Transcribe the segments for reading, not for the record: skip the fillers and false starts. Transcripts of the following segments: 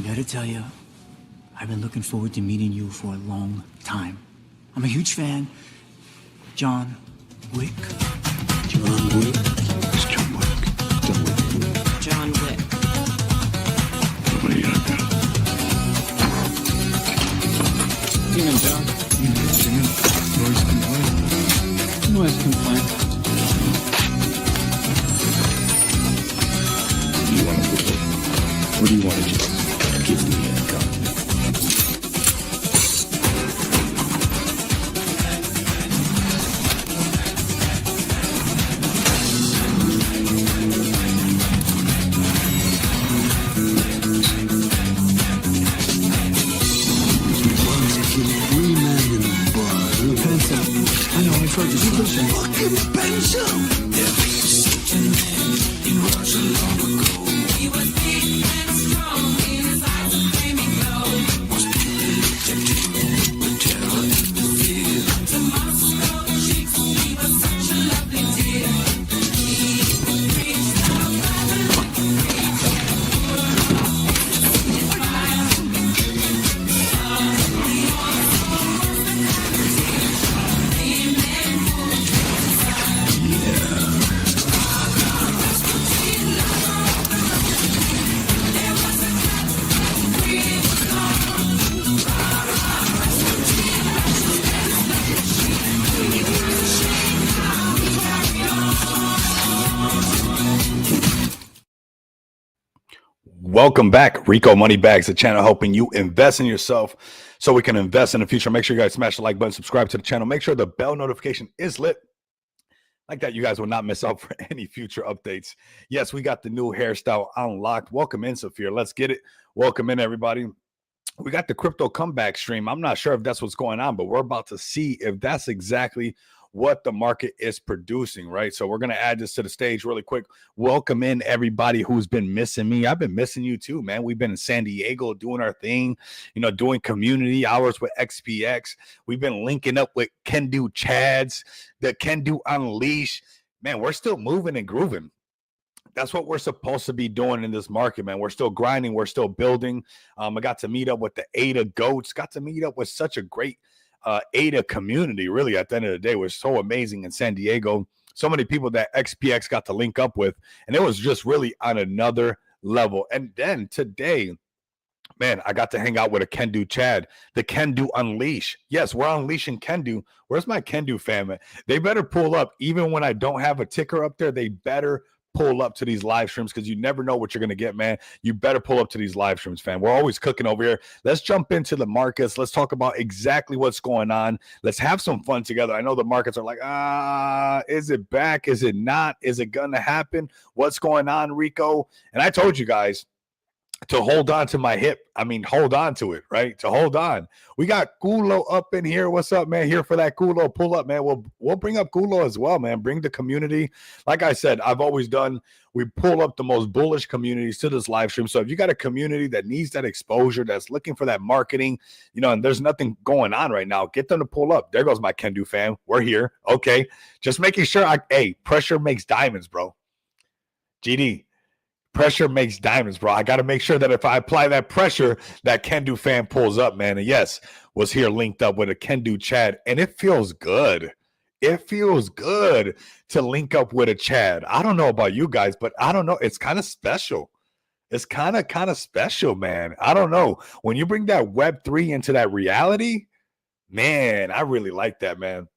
I'm here to tell you, I've been looking forward to meeting you for a long time. I'm a huge fan. John Wick. John Wick? It's John Wick. John Wick. John Wick. What do you got there? Evening, John. Evening, Jim. Noise complaint. Noise complaint. You want to whip it? Or do you want to just give me a gun? I know, I've heard this. Fucking Benzo! Welcome back, Rico Money Bags, the channel helping you invest in yourself so we can invest in the future. Make sure you guys smash the like button, subscribe to the channel. Make sure the bell notification is lit. Like that, you guys will not miss out for any future updates. Yes, we got the new hairstyle unlocked. Welcome in, Saphir. Let's get it. Welcome in, everybody. We got the crypto comeback stream. I'm not sure if that's what's going on, but we're about to see if that's exactly what the market is producing, right? So we're going to add this to the stage really quick. Welcome in everybody who's been missing me. I've been missing you too, man. We've been in San Diego doing our thing, doing community hours with XPX. We've been linking up with Can Do Chads, the Can Do Unleash. Man, we're still moving and grooving. That's what we're supposed to be doing in this market, man. We're still grinding. We're still building. I got to meet up with the ADA goats, got to meet up with such a great ADA community. Really, at the end of the day, was so amazing in San Diego. So many people that XPX got to link up with, and it was just really on another level. And then today, man, I got to hang out with a Can Do Chad, the Can Do Unleash. Yes, we're unleashing Can Do. Where's my Can Do fam? They better pull up. Even when I don't have a ticker up there, they better pull up to these live streams, because you never know what you're going to get, man. You better pull up to these live streams, fam. We're always cooking over here. Let's jump into the markets. Let's talk about exactly what's going on. Let's have some fun together. I know the markets are like, is it back? Is it not? Is it going to happen? What's going on, Rico? And I told you guys to hold on to my hip. I mean, hold on to it, right? To hold on. We got Kulo up in here. What's up, man? Here for that Kulo pull up, man. We'll bring up Kulo as well, man. Bring the community. Like I said, I've always done. We pull up the most bullish communities to this live stream. So if you got a community that needs that exposure, that's looking for that marketing, and there's nothing going on right now, get them to pull up. There goes my Can Do fam. We're here. Okay. Just making sure pressure makes diamonds, bro. GD. Pressure makes diamonds, bro. I got to make sure that if I apply that pressure, that Can Do fan pulls up, man. And yes, was here linked up with a Can Do Chad, and it feels good. It feels good to link up with a Chad. I don't know about you guys, but I don't know. It's kind of special. It's kind of special, man. I don't know. When you bring that Web3 into that reality, man, I really like that, man.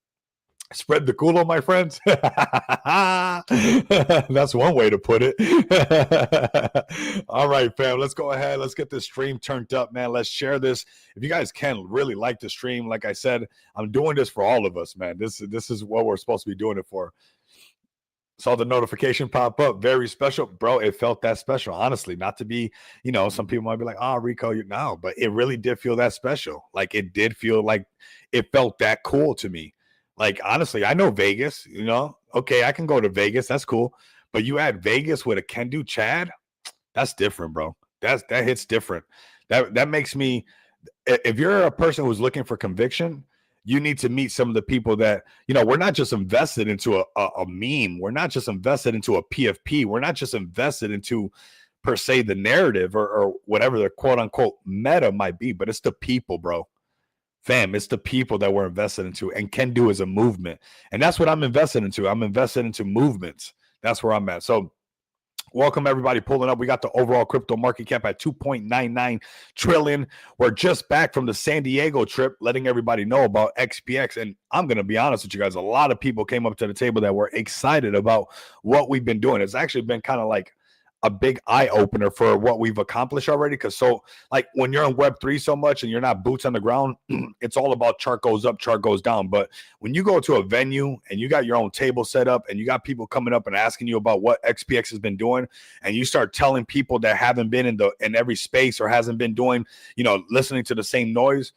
Spread the culo, my friends. That's one way to put it. All right, fam. Let's go ahead. Let's get this stream turned up, man. Let's share this. If you guys can really like the stream, like I said, I'm doing this for all of us, man. This is what we're supposed to be doing it for. Saw the notification pop up. Very special, bro. It felt that special, honestly. Not to be, some people might be like, Rico, no, but it really did feel that special. Like, it did feel like it felt that cool to me. Like, honestly, I know Vegas, okay, I can go to Vegas. That's cool. But you add Vegas with a Can Do Chad, that's different, bro. That hits different. That makes me, if you're a person who's looking for conviction, you need to meet some of the people that, we're not just invested into a meme. We're not just invested into a PFP. We're not just invested into per se the narrative or whatever the quote unquote meta might be, but it's the people, bro. Fam, it's the people that we're invested into, and can do as a movement. And that's what I'm invested into. I'm invested into movements. That's where I'm at. So welcome everybody pulling up. We got the overall crypto market cap at 2.99 trillion. We're just back from the San Diego trip, letting everybody know about XPX. And I'm going to be honest with you guys, a lot of people came up to the table that were excited about what we've been doing. It's actually been kind of like a big eye opener for what we've accomplished already. Because so like when you're in Web3 so much and you're not boots on the ground, it's all about chart goes up, chart goes down. But when you go to a venue and you got your own table set up and you got people coming up and asking you about what XPX has been doing, and you start telling people that haven't been in every space or hasn't been doing, listening to the same noise,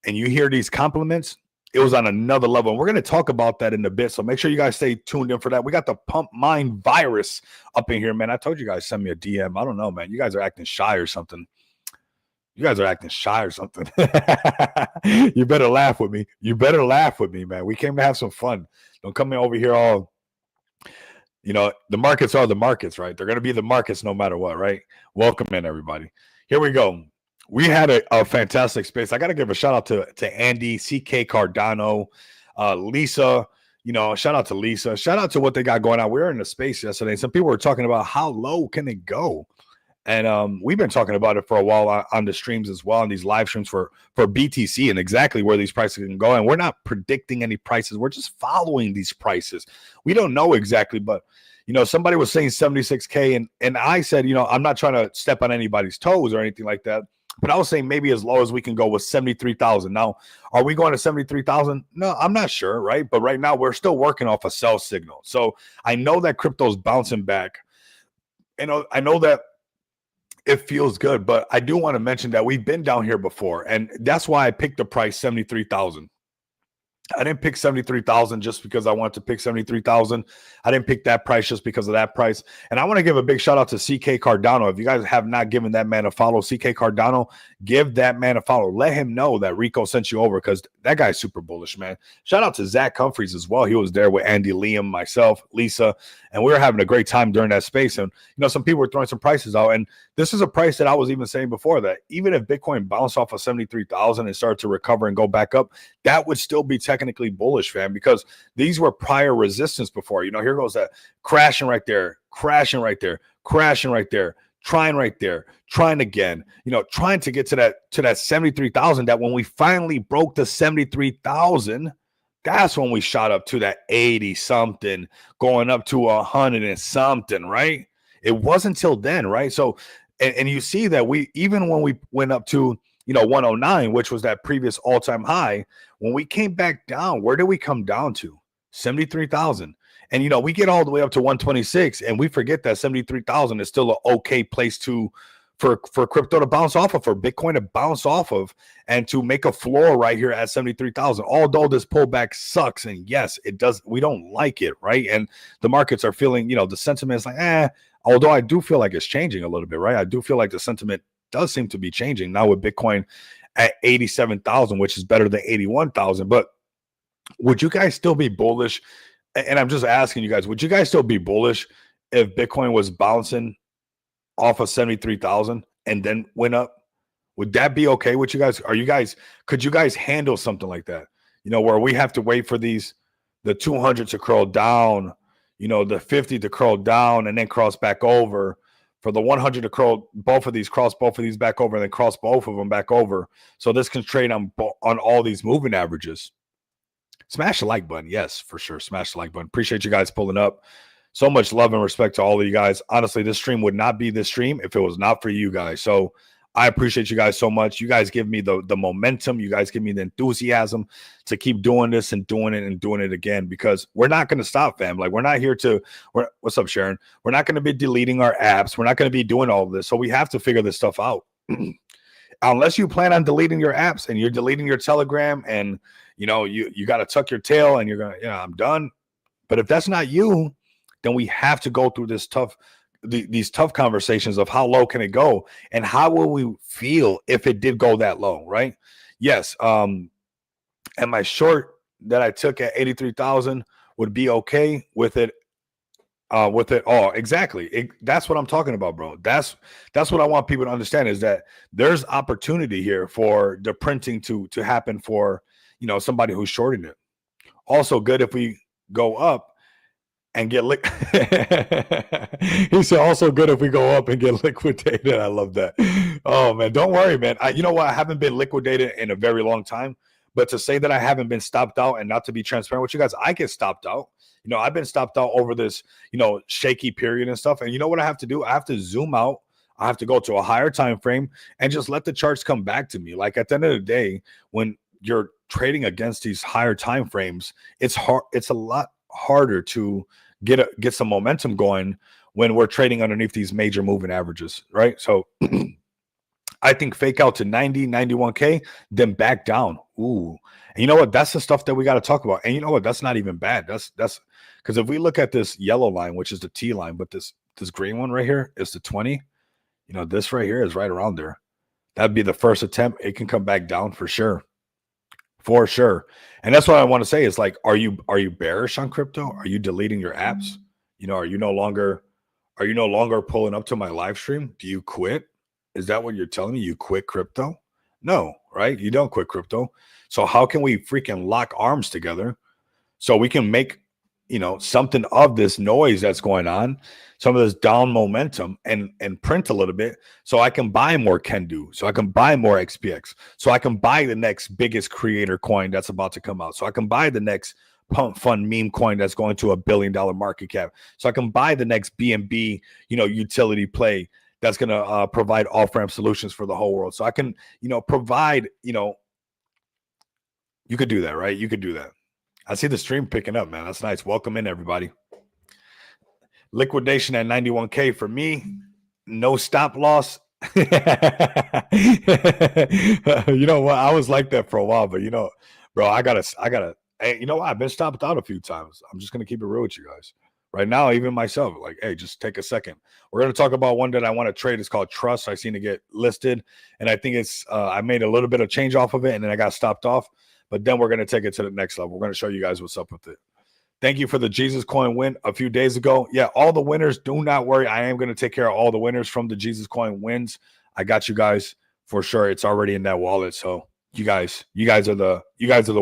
and you hear these compliments, it was on another level. And we're going to talk about that in a bit. So make sure you guys stay tuned in for that. We got the Pump Mind virus up in here, man. I told you guys, send me a DM. I don't know, man. You guys are acting shy or something. You better laugh with me. Man. We came to have some fun. Don't come in over here all, the markets are the markets, right? They're going to be the markets no matter what, right? Welcome in, everybody. Here we go. We had a fantastic space. I got to give a shout out to Andy, CK Cardano, Lisa, shout out to Lisa. Shout out to what they got going on. We were in the space yesterday. Some people were talking about how low can it go? And we've been talking about it for a while on the streams as well, on these live streams for BTC and exactly where these prices can go. And we're not predicting any prices. We're just following these prices. We don't know exactly, but somebody was saying 76K and I said, I'm not trying to step on anybody's toes or anything like that. But I was saying maybe as low as we can go with 73,000. Now, are we going to 73,000? No, I'm not sure, right? But right now, we're still working off a sell signal. So I know that crypto's bouncing back. I know that it feels good, but I do want to mention that we've been down here before. And that's why I picked the price 73,000. I didn't pick 73,000 just because I wanted to pick 73,000. I didn't pick that price just because of that price. And I want to give a big shout out to CK Cardano. If you guys have not given that man a follow, CK Cardano, give that man a follow. Let him know that Rico sent you over because that guy's super bullish, man. Shout out to Zach Humphreys as well. He was there with Andy, Liam, myself, Lisa, and we were having a great time during that space. And, some people were throwing some prices out. And this is a price that I was even saying before that even if Bitcoin bounced off of 73,000 and started to recover and go back up, that would still be technically bullish, fam, because these were prior resistance before. Here goes that crashing right there, crashing right there, crashing right there, trying right there, trying again, trying to get to that 73,000. That when we finally broke the 73,000, that's when we shot up to that 80 something, going up to 100 and something, right? It wasn't until then, right? So, and you see that even when we went up to 109, which was that previous all-time high, when we came back down, where did we come down to? 73,000. And, we get all the way up to 126 and we forget that 73,000 is still an okay place for crypto to bounce off of, for Bitcoin to bounce off of, and to make a floor right here at 73,000. Although this pullback sucks, and yes, it does. We don't like it, right? And the markets are feeling, the sentiment is like, although I do feel like it's changing a little bit, right? I do feel like the sentiment does seem to be changing now with Bitcoin at 87,000, which is better than 81,000. But would you guys still be bullish? And I'm just asking you guys, would you guys still be bullish if Bitcoin was bouncing off of 73,000 and then went up? Would that be okay with you guys? Could you guys handle something like that? Where we have to wait for the 200 to curl down, the 50 to curl down and then cross back over, for the 100 to cross both of these back over, and then cross both of them back over. So this can trade on all these moving averages. Smash the like button. Yes, for sure. Smash the like button. Appreciate you guys pulling up. So much love and respect to all of you guys. Honestly, this stream would not be this stream if it was not for you guys. So I appreciate you guys so much. You guys give me the momentum. You guys give me the enthusiasm to keep doing this and doing it and doing it again, because we're not going to stop, fam. Like, we're not here what's up, Sharon? We're not going to be deleting our apps. We're not going to be doing all of this. So we have to figure this stuff out. Unless you plan on deleting your apps and you're deleting your Telegram and, you got to tuck your tail and you're going to, I'm done. But if that's not you, then we have to go through these tough conversations of how low can it go and how will we feel if it did go that low, right? Yes. And my short that I took at 83,000 would be okay with it with it. Oh, exactly. That's what I'm talking about, bro. That's what I want people to understand, is that there's opportunity here for the printing to happen for, you know, somebody who's shorting it. Also good if we go up and get he said also good if we go up and get liquidated. I love that. Oh man, don't worry, man. You know what? I haven't been liquidated in a very long time, but to say that I haven't been stopped out, and not to be transparent with you guys, I get stopped out. You know, I've been stopped out over this, you know, shaky period and stuff. And you know what I have to do? I have to zoom out. I have to go to a higher time frame and just let the charts come back to me. Like at the end of the day, when you're trading against these higher time frames, it's hard. It's a lot harder to get some momentum going when we're trading underneath these major moving averages, right? So I think fake out to 90, 91K, then back down. Ooh. And you know what? That's the stuff that we got to talk about. And you know what? That's not even bad. That's because if we look at this yellow line, which is the T line, but this green one right here is the 20. You know, this right here is right around there. That'd be the first attempt. It can come back down for sure. For sure. And that's what I want to say is, like, are you bearish on crypto? Are you deleting your apps? You know, are you no longer pulling up to my live stream? Do you quit? Is that what you're telling me? You quit crypto? No, right? You don't quit crypto. So how can we freaking lock arms together so we can make, you know, something of this noise that's going on, some of this down momentum, and print a little bit so I can buy more Kendu, so I can buy more XPX, so I can buy the next biggest creator coin that's about to come out, so I can buy the next pump fund meme coin that's going to $1 billion market cap, so I can buy the next BNB, you know, utility play that's going to provide off-ramp solutions for the whole world. So I can, you know, provide, you know, you could do that, right? You could do that. I see the stream picking up, man. That's nice. Welcome in, everybody. Liquidation at 91K for me. No stop loss. You know what? I was like that for a while, but you know, bro, I gotta. Hey, you know what? I've been stopped out a few times. I'm just gonna keep it real with you guys. Right now, even myself, like, hey, just take a second. We're going to talk about one that I want to trade. It's called Trust. I seen it get listed, and I think it's I made a little bit of change off of it, and then I got stopped off. But then we're going to take it to the next level. We're going to show you guys what's up with it. Thank you for the Jesus Coin win a few days ago. Yeah, all the winners, do not worry. I am going to take care of all the winners from the Jesus Coin wins. I got you guys for sure. It's already in that wallet, so you guys are the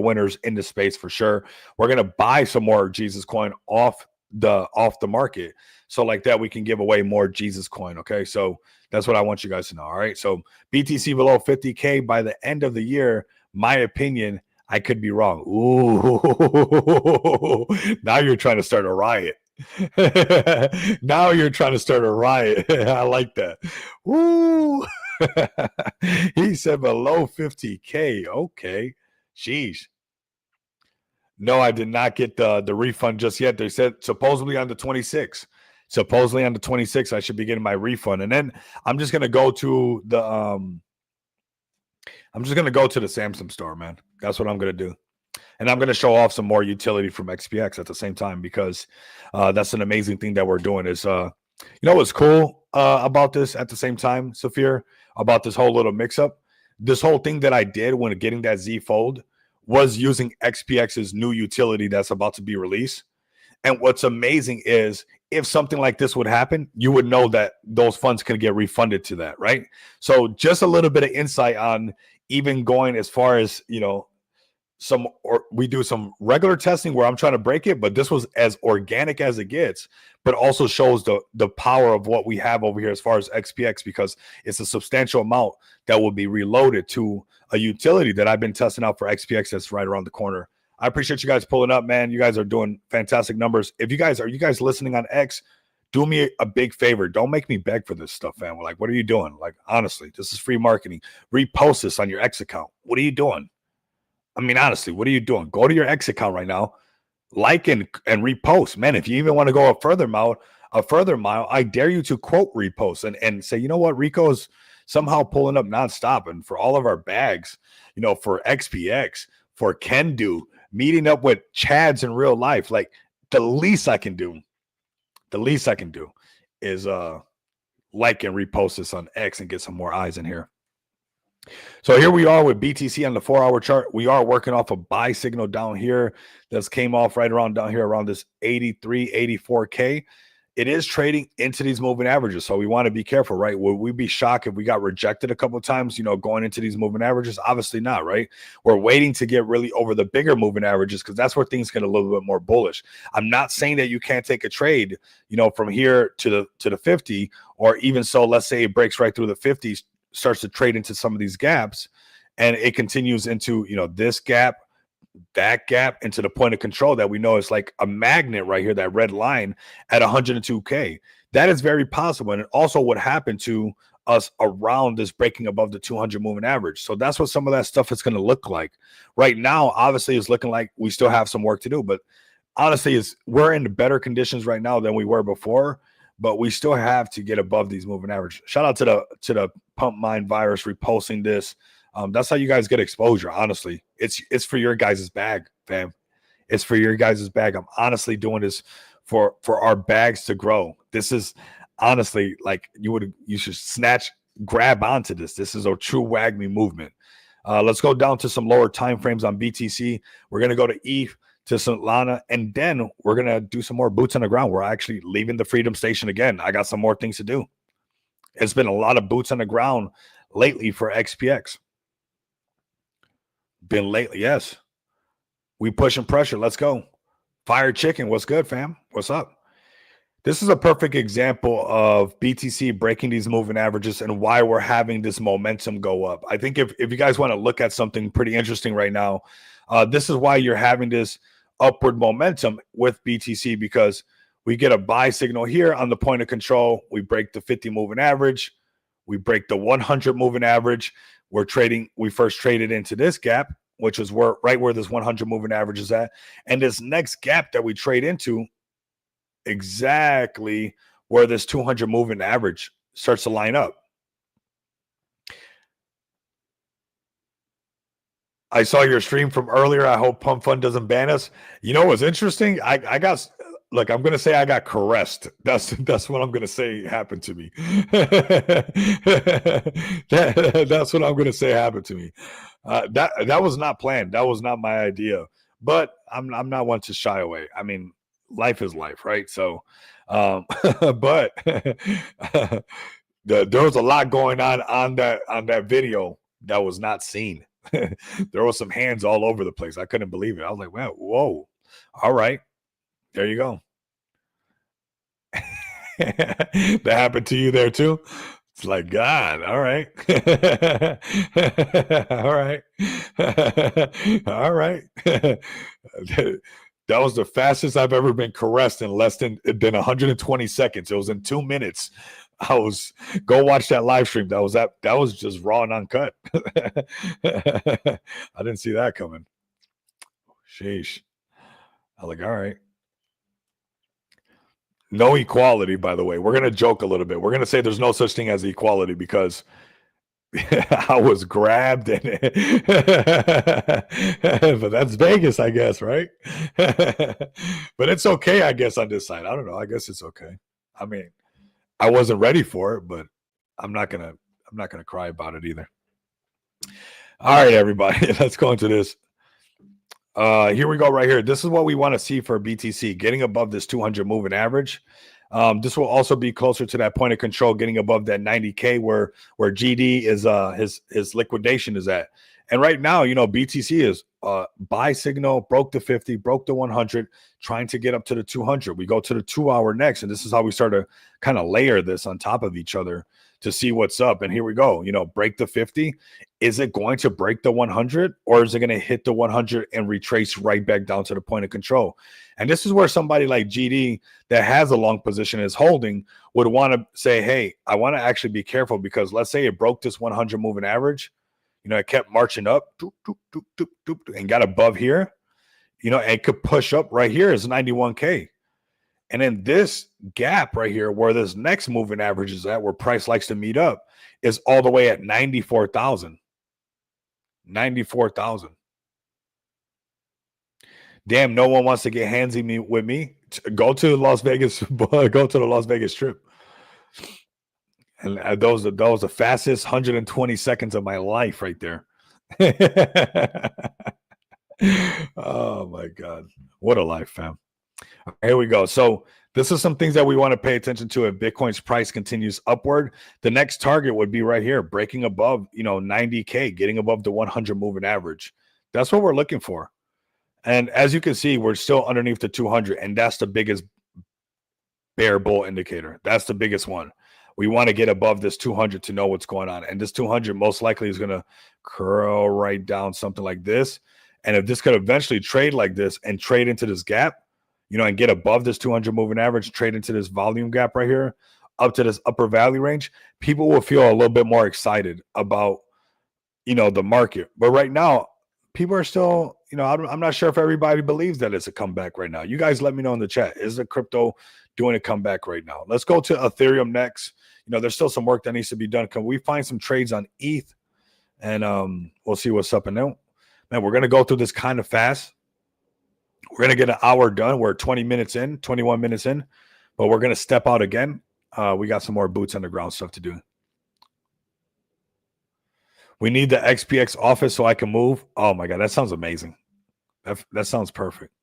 winners in the space for sure. We're going to buy some more Jesus Coin off the market, so like that we can give away more Jesus Coin. Okay, so that's what I want you guys to know. All right, so BTC below 50K by the end of the year. My opinion, I could be wrong. Ooh, now you're trying to start a riot. Now you're trying to start a riot. I like that. Ooh. He said below 50K. Okay, sheesh. No, I did not get the refund just yet. They said supposedly on the 26th. Supposedly on the 26th, I should be getting my refund. And then I'm just gonna go to the Samsung store, man. That's what I'm gonna do. And I'm gonna show off some more utility from XPX at the same time, because that's an amazing thing that we're doing. Is you know what's cool about this at the same time, Saphir, about this whole little mix-up? This whole thing that I did when getting that Z Fold was using XPX's new utility that's about to be released. And what's amazing is if something like this would happen, you would know that those funds can get refunded to that, right? So just a little bit of insight on even going as far as, you know, we do some regular testing where I'm trying to break it, but this was as organic as it gets, but also shows the power of what we have over here as far as XPX, because it's a substantial amount that will be reloaded to a utility that I've been testing out for XPX that's right around the corner. I appreciate you guys pulling up, man. You guys are doing fantastic numbers. If you guys listening on X, do me a big favor. Don't make me beg for this stuff, man. Like, what are you doing? Like, honestly, this is free marketing. Repost this on your X account. What are you doing? I mean, honestly, what are you doing? Go to your X account right now, like and repost. Man, if you even want to go a further mile, I dare you to quote repost and say, you know what, Rico's somehow pulling up nonstop. And for all of our bags, you know, for XPX, for Kendu, meeting up with Chads in real life, like the least I can do is like and repost this on X and get some more eyes in here. So here we are with BTC on the 4-hour chart. We are working off a buy signal down here that's came off right around down here around this 83, 84K. it is trading into these moving averages. So we want to be careful, right? Would we be shocked if we got rejected a couple of times, going into these moving averages? Obviously not, right? We're waiting to get really over the bigger moving averages because that's where things get a little bit more bullish. I'm not saying that you can't take a trade, from here to the 50, or even so, let's say it breaks right through the 50s, starts to trade into some of these gaps, and it continues into, this gap, that gap, into the point of control that we know is like a magnet right here, that red line at 102K. That is very possible. And also what happened to us around this breaking above the 200 moving average. So that's what some of that stuff is going to look like. Right now, obviously, it's looking like we still have some work to do, but honestly, we're in better conditions right now than we were before, but we still have to get above these moving averages. Shout out to the Pump Mind Virus reposting this. That's how you guys get exposure. Honestly, it's for your guys' bag, fam. It's for your guys' bag. I'm honestly doing this for our bags to grow. This is honestly like you should grab onto this. This is a true WAGMI movement. Let's go down to some lower time frames on BTC. We're gonna go to ETH, to Solana, and then we're gonna do some more boots on the ground. We're actually leaving the Freedom Station again. I got some more things to do. It's been a lot of boots on the ground lately for XPX. Been lately, yes. We pushing pressure. Let's go. Fire Chicken, what's good, fam? What's up? This is a perfect example of BTC breaking these moving averages and why we're having this momentum go up. I think if you guys want to look at something pretty interesting right now, this is why you're having this upward momentum with BTC, because we get a buy signal here on the point of control. We break the 50 moving average. We break the 100 moving average. We first traded into this gap, which is right where this 100 moving average is at. And this next gap that we trade into, exactly where this 200 moving average starts to line up. I saw your stream from earlier. I hope Pump Fund doesn't ban us. You know what's interesting? I'm going to say I got caressed. That's what I'm going to say happened to me. That's what I'm going to say happened to me. That was not planned. That was not my idea. But I'm not one to shy away. I mean, life is life, right? So, but there was a lot going on that video that was not seen. There was some hands all over the place. I couldn't believe it. I was like, wow, whoa. All right. There you go. That happened to you there too? It's like, God, all right. All right. All right. That was the fastest I've ever been caressed in less than 120 seconds. It was in 2 minutes. Go watch that live stream. That was just raw and uncut. I didn't see that coming. Sheesh. I was like, all right. No equality, by the way. We're going to joke a little bit. We're going to say there's no such thing as equality because I was grabbed. But that's Vegas, I guess, right? But it's okay, I guess, on this side. I don't know. I guess it's okay. I mean, I wasn't ready for it, but I'm not gonna cry about it either. All right, everybody. Let's go into this. Here we go right here. This is what we want to see for BTC, getting above this 200 moving average. This will also be closer to that point of control, getting above that 90K where GD is his liquidation is at. And right now, BTC is buy signal, broke the 50, broke the 100, trying to get up to the 200. We go to the 2 hour next, and this is how we start to kind of layer this on top of each other to see what's up. And here we go, break the 50. Is it going to break the 100, or is it going to hit the 100 and retrace right back down to the point of control? And this is where somebody like GD that has a long position is holding would want to say, hey, I want to actually be careful, because let's say it broke this 100 moving average. It kept marching up and got above here, and could push up right here is 91K. And then this gap right here, where this next moving average is at, where price likes to meet up, is all the way at 94,000. 94,000. Damn, no one wants to get handsy with me. Go to Las Vegas, go to the Las Vegas Strip. And that was the fastest 120 seconds of my life right there. Oh, my God. What a life, fam. Here we go. So This is some things that we want to pay attention to. If Bitcoin's price continues upward, the next target would be right here, breaking above, 90K, getting above the 100 moving average. That's what we're looking for. And as you can see, we're still underneath the 200, and that's the biggest bear bull indicator. That's the biggest one. We want to get above this 200 to know what's going on. And this 200 most likely is going to curl right down something like this. And if this could eventually trade like this and trade into this gap, and get above this 200 moving average, trade into this volume gap right here, up to this upper value range, people will feel a little bit more excited about, the market. But right now, people are still, I'm not sure if everybody believes that it's a comeback right now. You guys let me know in the chat. Is the crypto doing a comeback right now? Let's go to Ethereum next. There's still some work that needs to be done. Can we find some trades on ETH? And we'll see what's up. And then, man, we're going to go through this kind of fast. We're going to get an hour done. We're 21 minutes in, but we're going to step out again. We got some more boots on the ground stuff to do. We need the XPX office so I can move. Oh my God, that sounds amazing. That sounds perfect.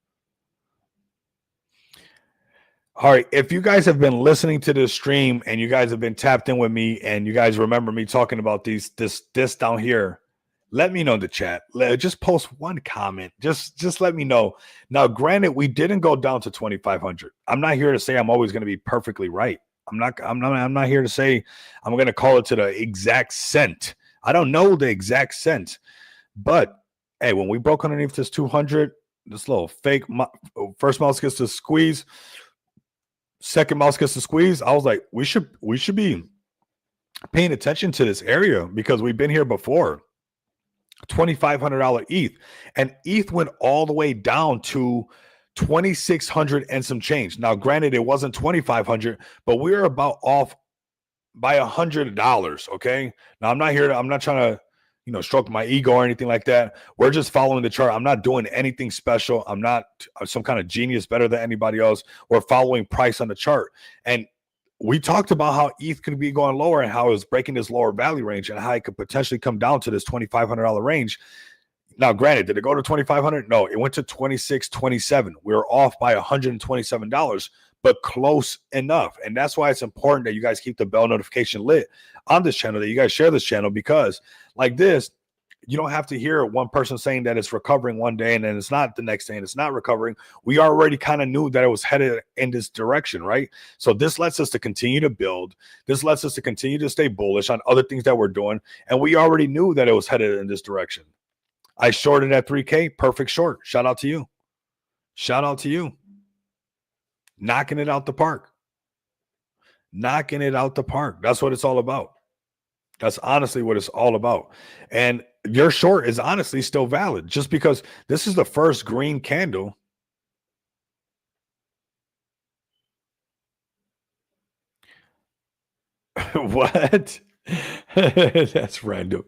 All right, if you guys have been listening to this stream and you guys have been tapped in with me and you guys remember me talking about this down here, let me know in the chat. Just post one comment. Just let me know. Now, granted, we didn't go down to 2,500. I'm not here to say I'm always going to be perfectly right. I'm not here to say I'm going to call it to the exact cent. I don't know the exact cent. But hey, when we broke underneath this 200, this little fake first mouse gets to squeeze, second mouse gets to squeeze, I was like, we should be paying attention to this area because we've been here before. $2,500 ETH, and ETH went all the way down to 2,600 and some change. Now, granted, it wasn't 2,500, but we were about off by $100. Okay. Now, I'm not trying to, stroke my ego or anything like that. We're just following the chart. I'm not doing anything special. I'm not some kind of genius better than anybody else. We're following price on the chart. And we talked about how ETH could be going lower and how it was breaking this lower value range and how it could potentially come down to this $2,500 range. Now, granted, did it go to 2,500? No, it went to 26.27. We were off by $127, but close enough. And that's why it's important that you guys keep the bell notification lit on this channel, that you guys share this channel, because like this, you don't have to hear one person saying that it's recovering one day and then it's not the next day and it's not recovering. We already kind of knew that it was headed in this direction, right? So this lets us to continue to build. This lets us to continue to stay bullish on other things that we're doing. And we already knew that it was headed in this direction. I shorted at 3K. Perfect short. Shout out to you. Shout out to you. Knocking it out the park. Knocking it out the park. That's what it's all about. That's honestly what it's all about. And your short is honestly still valid just because this is the first green candle. What? That's random.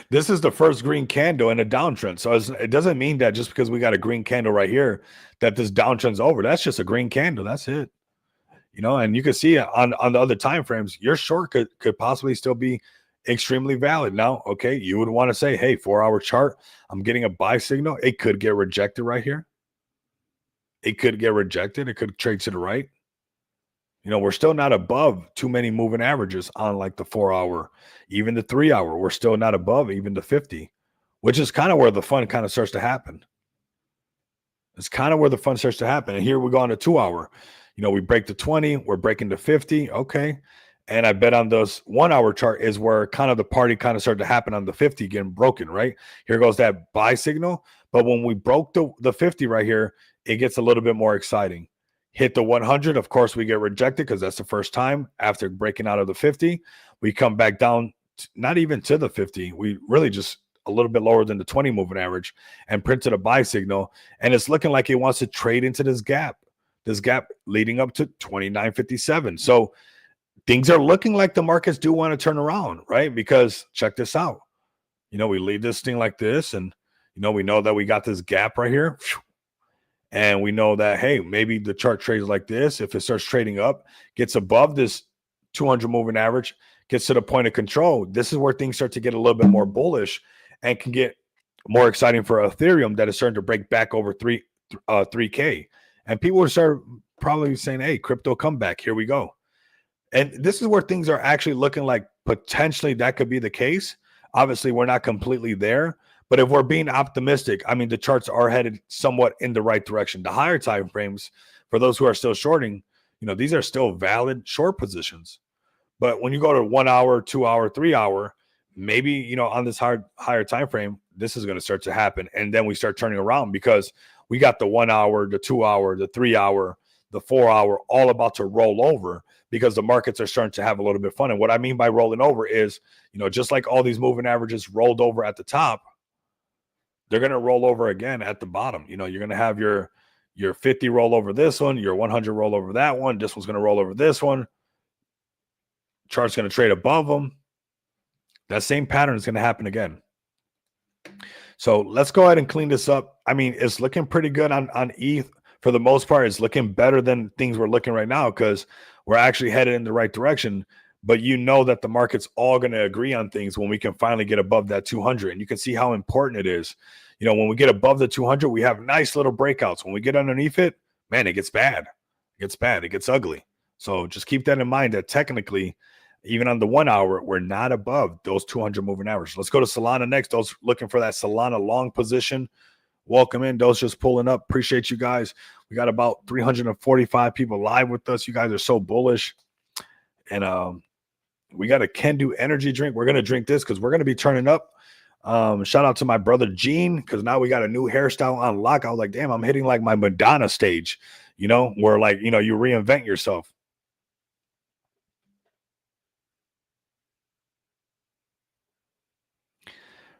This is the first green candle in a downtrend. So it doesn't mean that just because we got a green candle right here that this downtrend's over. That's just a green candle. That's it. And you can see on the other time frames, your short could possibly still be extremely valid. Now, okay, you would want to say, hey, 4-hour chart, I'm getting a buy signal. It could get rejected right here. It could get rejected. It could trade to the right. We're still not above too many moving averages on like the 4-hour, even the 3-hour. We're still not above even the 50, which is kind of where the fun kind of starts to happen. It's kind of where the fun starts to happen. And here we go on the 2-hour. We break the 20, we're breaking the 50. Okay. And I bet on this 1-hour chart is where kind of the party kind of started to happen on the 50 getting broken, right? Here goes that buy signal. But when we broke the 50 right here, it gets a little bit more exciting. Hit the 100. Of course, we get rejected because that's the first time after breaking out of the 50. We come back down, not even to the 50. We really just a little bit lower than the 20 moving average and printed a buy signal. And it's looking like it wants to trade into this gap leading up to 29.57. So things are looking like the markets do want to turn around, right? Because check this out. We leave this thing like this and, we know that we got this gap right here. And we know that, hey, maybe the chart trades like this. If it starts trading up, gets above this 200 moving average, gets to the point of control, this is where things start to get a little bit more bullish and can get more exciting for Ethereum that is starting to break back over 3K. And people will start probably saying, hey, crypto comeback, here we go. And this is where things are actually looking like potentially that could be the case. Obviously, we're not completely there, but if we're being optimistic, I mean, the charts are headed somewhat in the right direction. The higher time frames, for those who are still shorting, these are still valid short positions. But when you go to 1 hour, 2 hour, 3 hour, maybe, on this higher time frame, this is going to start to happen. And then we start turning around because we got the 1 hour, the 2 hour, the 3 hour, the 4 hour, all about to roll over because the markets are starting to have a little bit of fun. And what I mean by rolling over is, just like all these moving averages rolled over at the top, they're going to roll over again at the bottom. You're going to have your 50 roll over this one, your 100 roll over that one. This one's going to roll over this one. Chart's going to trade above them. That same pattern is going to happen again. So let's go ahead and clean this up. I mean, it's looking pretty good on ETH. For the most part, it's looking better than things we're looking right now because we're actually headed in the right direction. But that the market's all going to agree on things when we can finally get above that 200. And you can see how important it is. When we get above the 200, we have nice little breakouts. When we get underneath it, man, it gets bad. It gets bad. It gets ugly. So just keep that in mind that technically, even on the 1 hour, we're not above those 200 moving averages. Let's go to Solana next. Those looking for that Solana long position, welcome in. Those just pulling up. Appreciate you guys. We got about 345 people live with us. You guys are so bullish. And we got a Kendu energy drink. We're going to drink this because we're going to be turning up. Shout out to my brother Gene because now we got a new hairstyle on lock. I was like, damn, I'm hitting like my Madonna stage, where like, you reinvent yourself.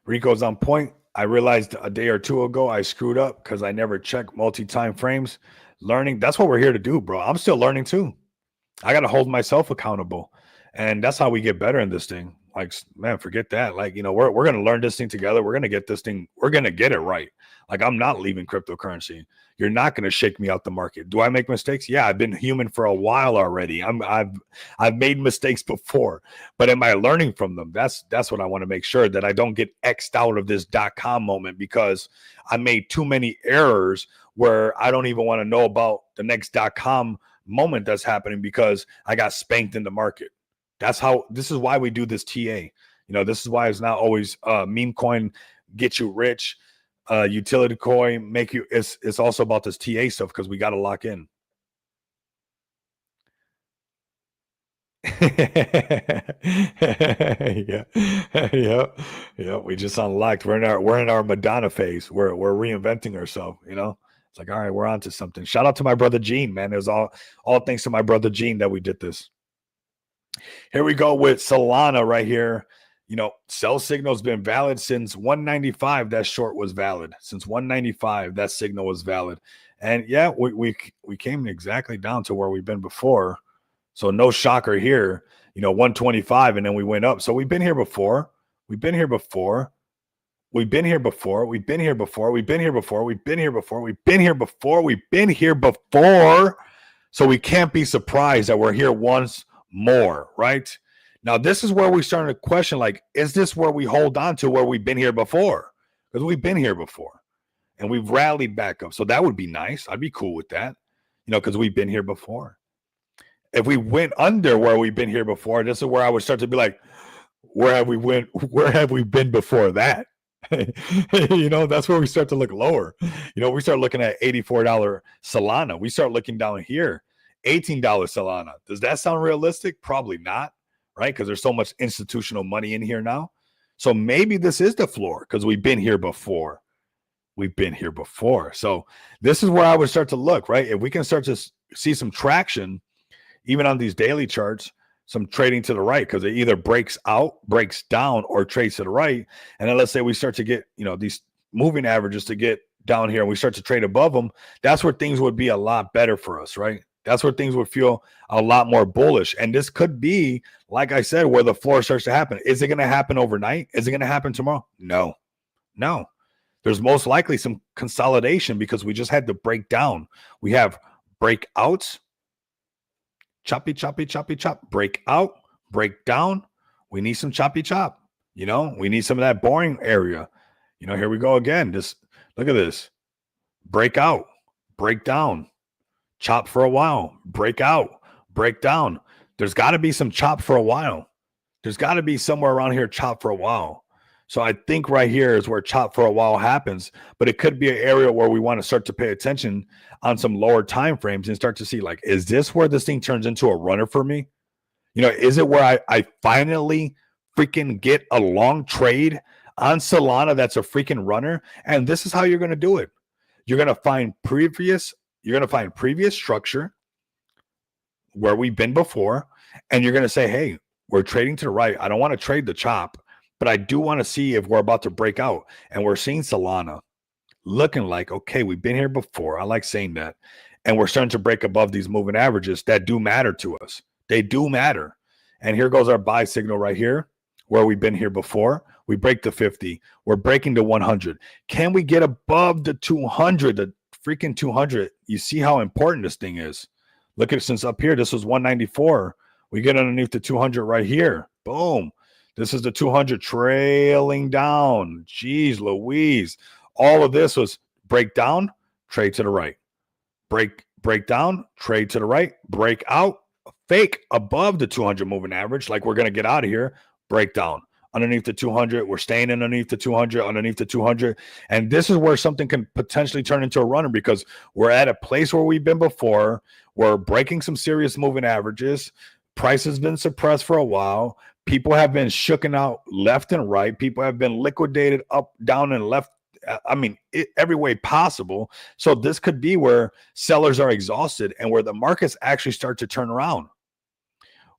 Rico's on point. I realized a day or two ago I screwed up because I never checked multi-time frames. Learning, that's what we're here to do, bro. I'm still learning too. I got to hold myself accountable. And that's how we get better in this thing. Like, man, forget that. Like, we're going to learn this thing together. We're going to get this thing. We're going to get it right. Like, I'm not leaving cryptocurrency. You're not going to shake me out the market. Do I make mistakes? Yeah, I've been human for a while already. I've made mistakes before, but am I learning from them? That's what I want to make sure that I don't get X'd out of this .com moment because I made too many errors where I don't even want to know about the next .com moment that's happening because I got spanked in the market. This is why we do this TA. This is why it's not always meme coin get you rich, utility coin make you. It's also about this TA stuff because we got to lock in. yeah. We just unlocked. We're in our Madonna phase. We're reinventing ourselves. It's like, all right, we're on to something. Shout out to my brother Gene, man. It was all thanks to my brother Gene that we did this. Here we go with Solana right here. Sell signal's been valid since 195. That short was valid since 195. That signal was valid, and yeah, we came exactly down to where we've been before. So no shocker here. 125, and then we went up. So we've been here before. We've been here before. We've been here before. We've been here before. We've been here before. We've been here before. We've been here before. We've been here before. So we can't be surprised that we're here once more, right? Now, this is where we started to question, like, is this where we hold on to where we've been here before? Because we've been here before and we've rallied back up. So that would be nice. I'd be cool with that, because we've been here before. If we went under where we've been here before, this is where I would start to be like, where have we been before that? That's where we start to look lower. We start looking at $84 Solana. We start looking down here, $18 Solana. Does that sound realistic? Probably not, right? Because there's so much institutional money in here now. So maybe this is the floor because we've been here before. We've been here before. So this is where I would start to look, right? If we can start to see some traction, even on these daily charts, some trading to the right, because it either breaks out, breaks down, or trades to the right. And then let's say we start to get, these moving averages to get down here and we start to trade above them. That's where things would be a lot better for us, right? That's where things would feel a lot more bullish. And this could be, like I said, where the floor starts to happen. Is it going to happen overnight? Is it going to happen tomorrow? No. There's most likely some consolidation because we just had to break down. We have breakouts. Choppy, break out, break down. We need some choppy chop. We need some of that boring area. Here we go again. Just look at this. Break out, break down, chop for a while, break out, break down. There's got to be some chop for a while. There's got to be somewhere around here chop for a while. So I think right here is where chop for a while happens, but it could be an area where we want to start to pay attention on some lower time frames and start to see, like, is this where this thing turns into a runner for me? You know, is it where I finally freaking get a long trade on Solana that's a freaking runner? And this is how you're going to do it. You're going to find previous structure where we've been before, and you're going to say, hey, we're trading to the right. I don't want to trade the chop, but I do want to see if we're about to break out. And we're seeing Solana looking like, okay, we've been here before. I like saying that. And we're starting to break above these moving averages that do matter to us. They do matter. And here goes our buy signal right here, where we've been here before. We break the 50. We're breaking the 100. Can we get above the 200, the freaking 200? You see how important this thing is. Look at it, since up here, this was 194. We get underneath the 200 right here. Boom. This is the 200 trailing down. Jeez Louise. All of this was break down, trade to the right. Break down, trade to the right. Break out, fake above the 200 moving average. Like we're going to get out of here. Break down. Underneath the 200. We're staying underneath the 200, underneath the 200. And this is where something can potentially turn into a runner, because we're at a place where we've been before. We're breaking some serious moving averages. Price has been suppressed for a while. People have been shooken out left and right. People have been liquidated up, down, and left. I mean, every way possible. So this could be where sellers are exhausted and where the markets actually start to turn around.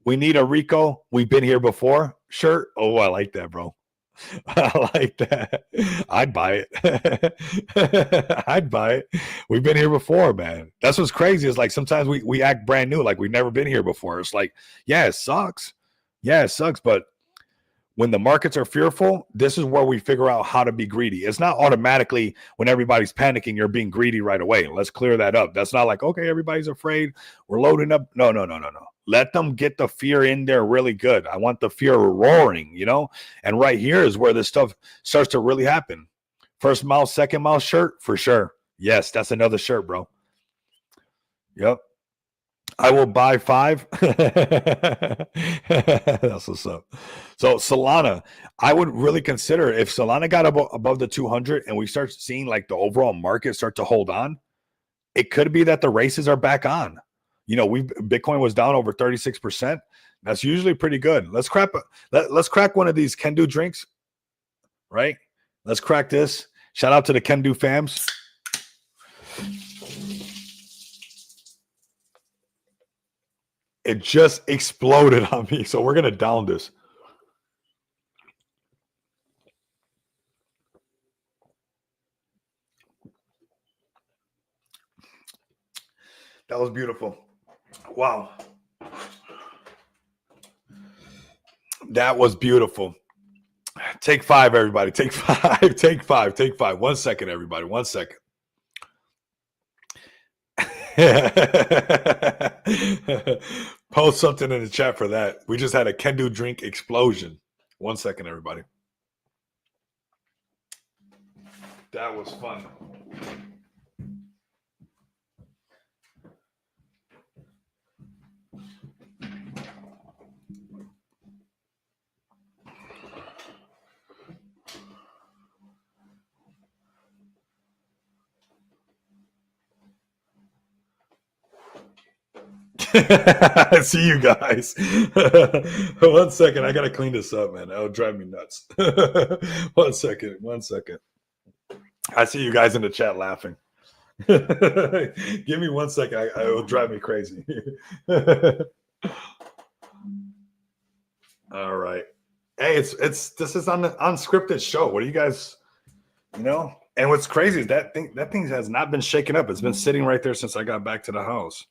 We need a Rico. We've been here before. Sure. Oh, I like that, bro. I like that. I'd buy it. I'd buy it. We've been here before, man. That's what's crazy, is like sometimes we act brand new, like we've never been here before. It's like, yeah, it sucks. Yeah, it sucks. But when the markets are fearful, this is where we figure out how to be greedy. It's not automatically when everybody's panicking, you're being greedy right away. Let's clear that up. That's not like, okay, everybody's afraid, we're loading up. No. Let them get the fear in there really good. I want the fear roaring, you know? And right here is where this stuff starts to really happen. First mouse, second mouse shirt, for sure. Yes, that's another shirt, bro. Yep. I will buy 5. That's what's up. So Solana, I would really consider, if Solana got above the 200 and we start seeing like the overall market start to hold on, it could be that the races are back on. You know, Bitcoin was down over 36%. That's usually pretty good. Let's crack one of these Kendu drinks, right? Let's crack this. Shout out to the Kendu fams. It just exploded on me, so we're gonna down this. That was beautiful. Wow. That was beautiful. Take 5, everybody. Take 5. Take 5. Take 5. 1 second, everybody. 1 second. Post something in the chat for that. We just had a Kendu drink explosion. 1 second, everybody. That was fun. I see you guys. 1 second. I got to clean this up, man. That'll drive me nuts. 1 second. 1 second. I see you guys in the chat laughing. Give me 1 second. It will drive me crazy. All right. Hey, this is on the unscripted show. What do you guys, you know? And what's crazy is that thing has not been shaken up. It's been sitting right there since I got back to the house.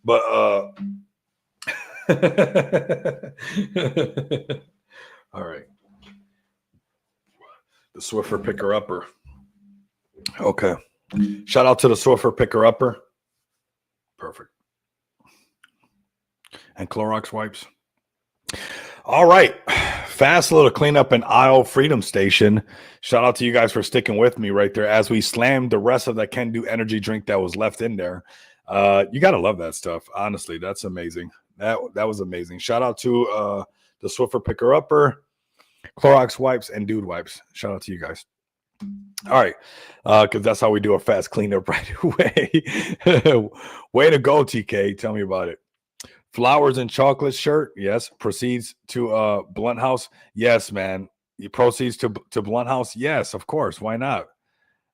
But all right. The Swiffer picker upper. Okay. Shout out to the Swiffer picker upper. Perfect. And Clorox wipes. All right. Fast little cleanup in Isle Freedom Station. Shout out to you guys for sticking with me right there as we slammed the rest of that Kendu energy drink that was left in there. You gotta love that stuff. Honestly, that's amazing. That was amazing. Shout out to the Swiffer Picker Upper, Clorox wipes, and Dude wipes. Shout out to you guys. All right, because that's how we do a fast cleanup right away. Way to go, TK. Tell me about it. Flowers and chocolate shirt. Yes. Proceeds to Blunt House. Yes, man. Proceeds to Blunt House. Yes, of course. Why not?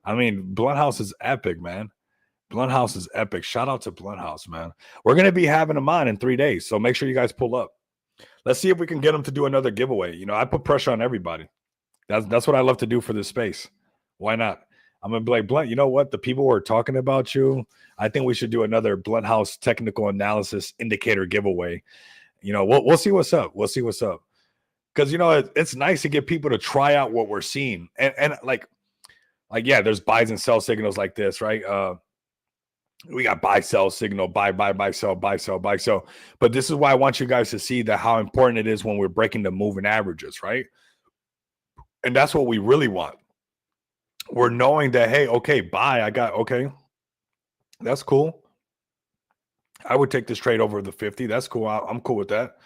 I mean, Blunt House is epic, man. Blunt House is epic. Shout out to Blunt House, man. We're going to be having them on in 3 days, so make sure you guys pull up. Let's see if we can get them to do another giveaway. You know, I put pressure on everybody. That's what I love to do for this space. Why not? I'm going to be like, Blunt, you know what? The people who are talking about you, I think we should do another Blunt House technical analysis indicator giveaway. You know, we'll see what's up. We'll see what's up. Because, you know, it's nice to get people to try out what we're seeing. And like, yeah, there's buys and sell signals like this, right? We got buy, sell signal, buy, sell, buy, sell, buy, sell. But this is why I want you guys to see that how important it is when we're breaking the moving averages, right? And that's what we really want. We're knowing that, hey, okay, buy, okay, that's cool. I would take this trade over the 50. That's cool. I'm cool with that.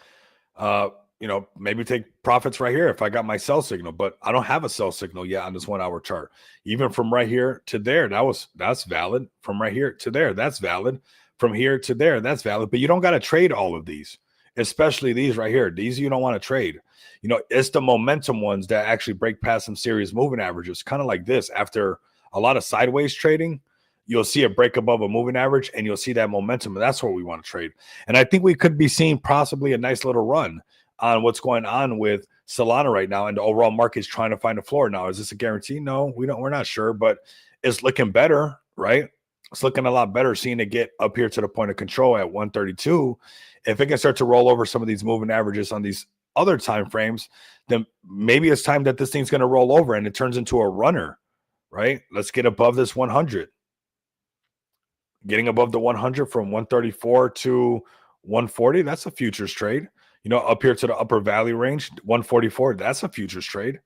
You know, maybe take profits right here if I got my sell signal, but I don't have a sell signal yet on this 1 hour chart. Even from right here to there, that's valid. From right here to there, that's valid. From here to there, that's valid. But you don't got to trade all of these, especially these right here. These you don't want to trade. You know, it's the momentum ones that actually break past some serious moving averages, kind of like this. After a lot of sideways trading, you'll see a break above a moving average, and you'll see that momentum, and that's what we want to trade. And I think we could be seeing possibly a nice little run on what's going on with Solana right now, and the overall market is trying to find a floor. Now, is this a guarantee? No, we're not sure, but it's looking better, right? It's looking a lot better, seeing it get up here to the point of control at 132. If it can start to roll over some of these moving averages on these other time frames, then maybe it's time that this thing's going to roll over and it turns into a runner, right? Let's get above this 100. Getting above the 100 from 134 to 140, that's a futures trade. You know, up here to the upper value range, 144, that's a futures trade.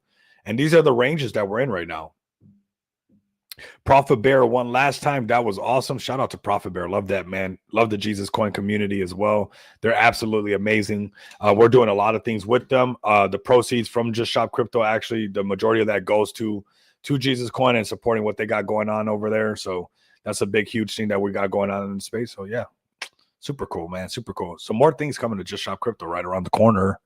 And these are the ranges that we're in right now. Profit Bear won last time. That was awesome. Shout out to Profit Bear. Love that, man. Love the Jesus Coin community as well. They're absolutely amazing. We're doing a lot of things with them. The proceeds from Just Shop Crypto, actually, the majority of that goes to Jesus Coin and supporting what they got going on over there. So that's a big, huge thing that we got going on in the space. So, yeah. Super cool, man. Super cool. So more things coming to Just Shop Crypto right around the corner.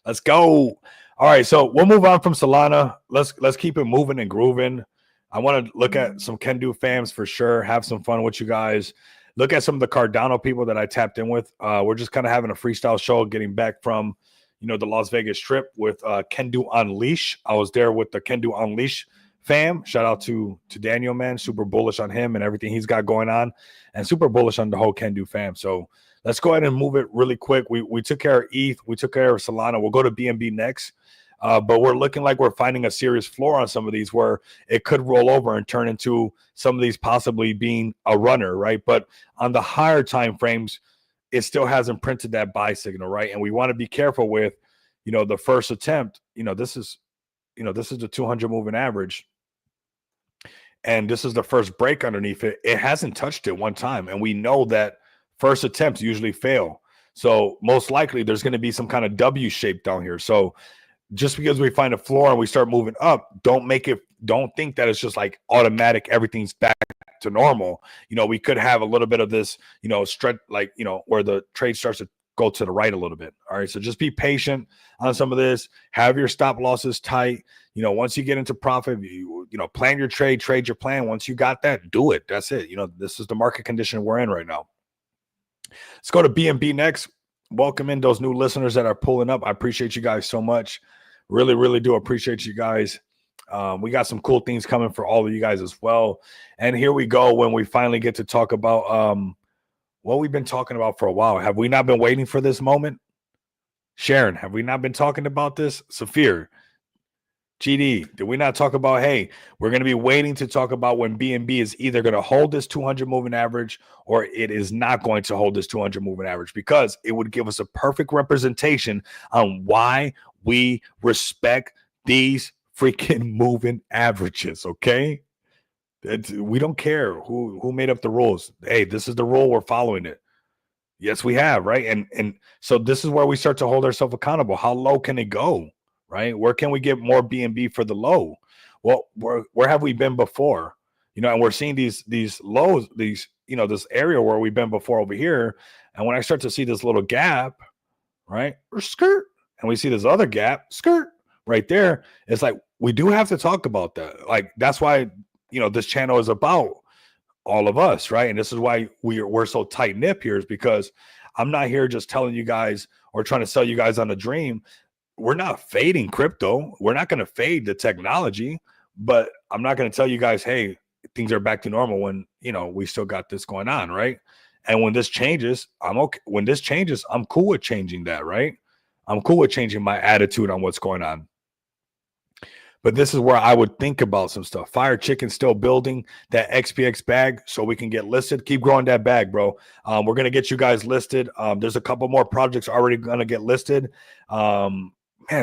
Let's go. All right, so we'll move on from Solana. Let's keep it moving and grooving. I want to look at some Can Do fams for sure. Have some fun with you guys. Look at some of the Cardano people that I tapped in with. We're just kind of having a freestyle show, getting back from, you know, the Las Vegas trip with Can Do Unleash. I was there with the Can Do Unleash fam. Shout out to Daniel, man. Super bullish on him and everything he's got going on, and super bullish on the whole Can Do fam. So let's go ahead and move it really quick. We took care of ETH. We took care of Solana. We'll go to BNB next. But we're looking like we're finding a serious floor on some of these where it could roll over and turn into some of these possibly being a runner, right? But on the higher time frames, it still hasn't printed that buy signal, right? And we want to be careful with, you know, the first attempt. This is the 200 moving average. And this is the first break underneath it. It hasn't touched it one time. And we know that first attempts usually fail. So most likely there's going to be some kind of W shape down here. So just because we find a floor and we start moving up, don't think that it's just like automatic, everything's back to normal. You know, we could have a little bit of this, you know, stretch, like, you know, where the trade starts to go to the right a little bit. All right. So just be patient on some of this. Have your stop losses tight. You know, once you get into profit, you know, plan your trade your plan. Once you got that, do it. That's it. You know, this is the market condition we're in right now. Let's go to BNB next. Welcome in those new listeners that are pulling up. I appreciate you guys so much. Really, really do appreciate you guys. We got some cool things coming for all of you guys as well. And here we go when we finally get to talk about what we've been talking about for a while. Have we not been waiting for this moment? Sharon, have we not been talking about this? Saphir, GD, did we not talk about, hey, we're going to be waiting to talk about when BNB is either going to hold this 200 moving average or it is not going to hold this 200 moving average, because it would give us a perfect representation on why we respect these freaking moving averages, okay? We don't care who made up the rules. Hey, this is the rule. We're following it. Yes, we have, right? And so this is where we start to hold ourselves accountable. How low can it go, right? Where can we get more BNB for the low? Well, where have we been before? And we're seeing these lows, this area where we've been before over here. And when I start to see this little gap, right, or skirt, and we see this other gap, skirt, right there, it's like we do have to talk about that. Like that's why this channel is about all of us, right? And this is why we're so tight knit here, is because I'm not here just telling you guys or trying to sell you guys on a dream. We're not fading crypto. We're not going to fade the technology, but I'm not going to tell you guys, hey, things are back to normal when we still got this going on, right? And when this changes, I'm okay. When this changes, I'm cool with changing that, right? I'm cool with changing my attitude on what's going on. But this is where I would think about some stuff. Fire Chicken still building that XPX bag so we can get listed. Keep growing that bag, bro. We're going to get you guys listed. There's a couple more projects already going to get listed. Man,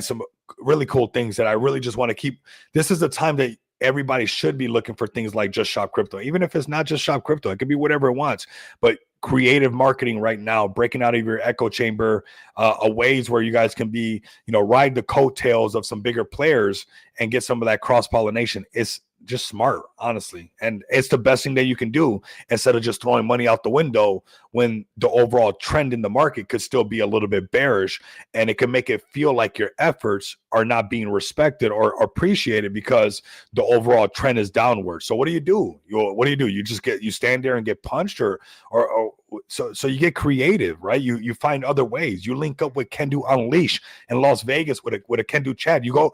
some really cool things that I really just want to keep. This is the time that everybody should be looking for things like Just Shop Crypto. Even if it's not Just Shop Crypto, it could be whatever it wants. But creative marketing right now, breaking out of your echo chamber, a ways where you guys can be, ride the coattails of some bigger players and get some of that cross-pollination. It's just smart, honestly. And it's the best thing that you can do instead of just throwing money out the window when the overall trend in the market could still be a little bit bearish, and it can make it feel like your efforts are not being respected or appreciated because the overall trend is downward. So what do? You stand there and get punched, or so you get creative, right? You find other ways. You link up with Can Do Unleash in Las Vegas with a Can Do Chad. You go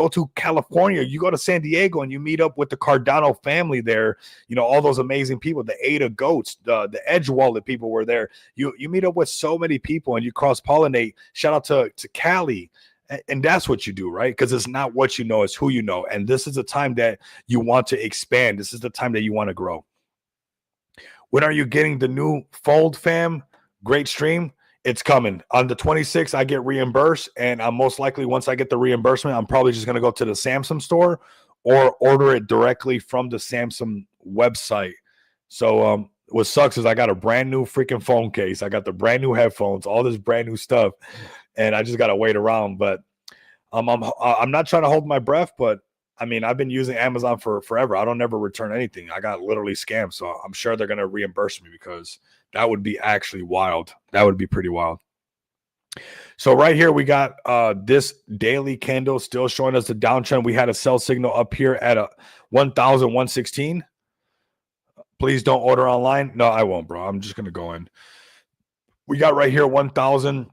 to California, you go to San Diego, and you meet up with the Cardano family there. All those amazing people, the Ada Goats, the Edge Wallet people were there. You meet up with so many people and you cross pollinate. Shout out to Cali. And that's what you do, right? Because it's not what you know, it's who you know. And this is the time that you want to expand. This is the time that you want to grow. When are you getting the new Fold, fam? Great stream. It's coming. On the 26th, I get reimbursed. And I'm most likely, once I get the reimbursement, I'm probably just going to go to the Samsung store or order it directly from the Samsung website. So what sucks is I got a brand new freaking phone case. I got the brand new headphones, all this brand new stuff. And I just got to wait around. But I'm not trying to hold my breath, but I mean, I've been using Amazon for forever. I don't never return anything. I got literally scammed. So I'm sure they're going to reimburse me because that would be actually wild. That would be pretty wild. So right here, we got this daily candle still showing us the downtrend. We had a sell signal up here at a 1,116. Please don't order online. No, I won't, bro. I'm just going to go in. We got right here 1,000.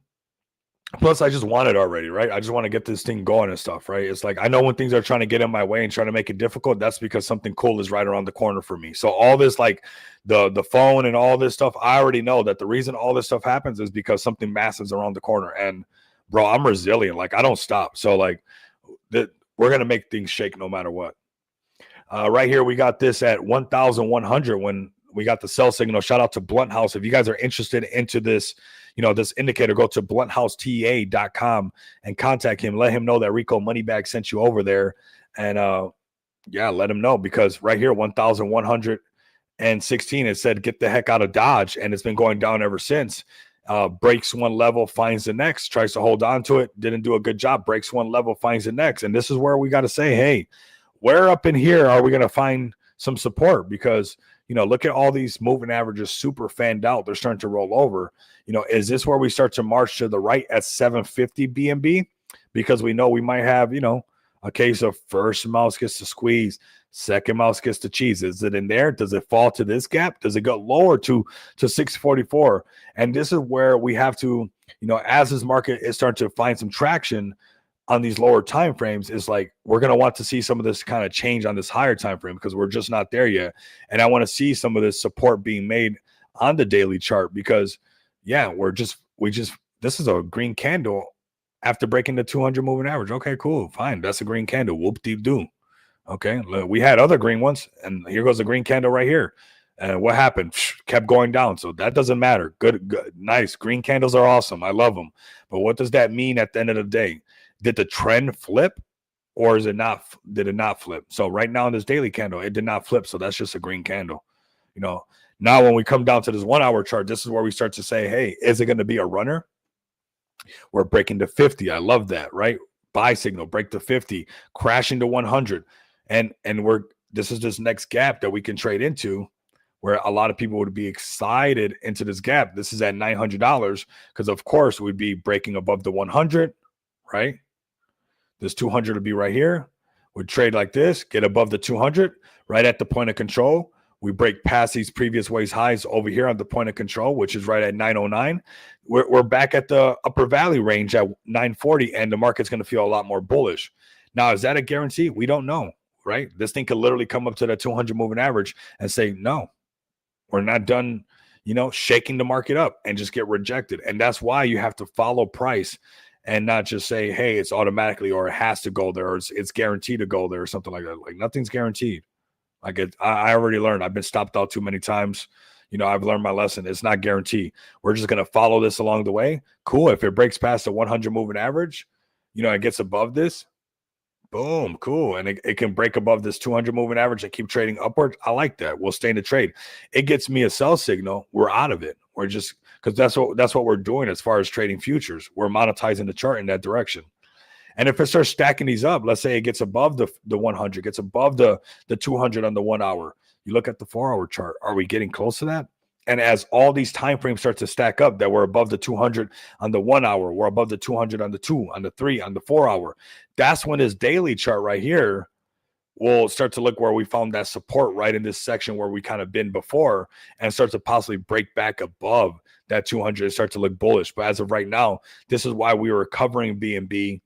Plus, I just want it already, right? I just want to get this thing going and stuff, right? It's like I know when things are trying to get in my way and trying to make it difficult, that's because something cool is right around the corner for me. So all this, like the phone and all this stuff, I already know that the reason all this stuff happens is because something massive is around the corner. And bro, I'm resilient. Like I don't stop. So like we're gonna make things shake no matter what. Right here, we got this at 1,100 when we got the sell signal. Shout out to Blunt House. If you guys are interested into this, this indicator, go to blunthouseta.com and contact him. Let him know that Rico Moneybag sent you over there. And let him know, because right here, 1,116, it said, get the heck out of Dodge. And it's been going down ever since. Breaks one level, finds the next, tries to hold on to it. Didn't do a good job. Breaks one level, finds the next. And this is where we got to say, hey, where up in here are we going to find some support? Because look at all these moving averages super fanned out. They're starting to roll over. Is this where we start to march to the right at 750 BNB? Because we know we might have, a case of first mouse gets to squeeze, second mouse gets to cheese. Is it in there? Does it fall to this gap? Does it go lower to 644? And this is where we have to, as this market is starting to find some traction on these lower time frames, is like we're going to want to see some of this kind of change on this higher time frame, because we're just not there yet. And I want to see some of this support being made on the daily chart, because this is a green candle after breaking the 200 moving average. Okay, cool, fine, that's a green candle. Whoop deep do. Okay, we had other green ones, and here goes a green candle right here. And what happened? Kept going down. So that doesn't matter. Good, nice. Green candles are awesome. I love them. But what does that mean at the end of the day? Did the trend flip? or is it not? Did it not flip? So right now in this daily candle, it did not flip. So that's just a green candle. You know, now when we come down to this 1 hour chart, this is where we start to say, hey, is it going to be a runner? We're breaking to 50. I love that, right? Buy signal, break to 50, crashing to 100. And this is this next gap that we can trade into, where a lot of people would be excited into this gap. This is at $900 because, of course, we'd be breaking above the 100, right? This 200 would be right here. We'd trade like this, get above the 200, right at the point of control. We break past these previous ways highs over here on the point of control, which is right at 909. We're back at the upper valley range at 940, and the market's going to feel a lot more bullish. Now, is that a guarantee? We don't know, right? This thing could literally come up to that 200 moving average and say, no, we're not done, shaking the market up and just get rejected. And that's why you have to follow price and not just say, hey, it's automatically, or it has to go there, or it's guaranteed to go there, or something like that. Like, nothing's guaranteed. I already learned. I've been stopped out too many times. I've learned my lesson. It's not guaranteed. We're just going to follow this along the way. Cool. If it breaks past the 100 moving average, it gets above this. Boom. Cool. And it can break above this 200 moving average and keep trading upward. I like that. We'll stay in the trade. It gets me a sell signal. We're out of it. We're just, because that's what we're doing as far as trading futures. We're monetizing the chart in that direction. And if it starts stacking these up, let's say it gets above the 100, gets above the 200 on the 1 hour. You look at the 4 hour chart. Are we getting close to that? And as all these time frames start to stack up, that we're above the 200 on the 1 hour, we're above the 200 on the 2, on the 3, on the 4 hour. That's when this daily chart right here will start to look where we found that support right in this section where we kind of been before, and start to possibly break back above that 200 and start to look bullish. But as of right now, this is why we were covering BNB.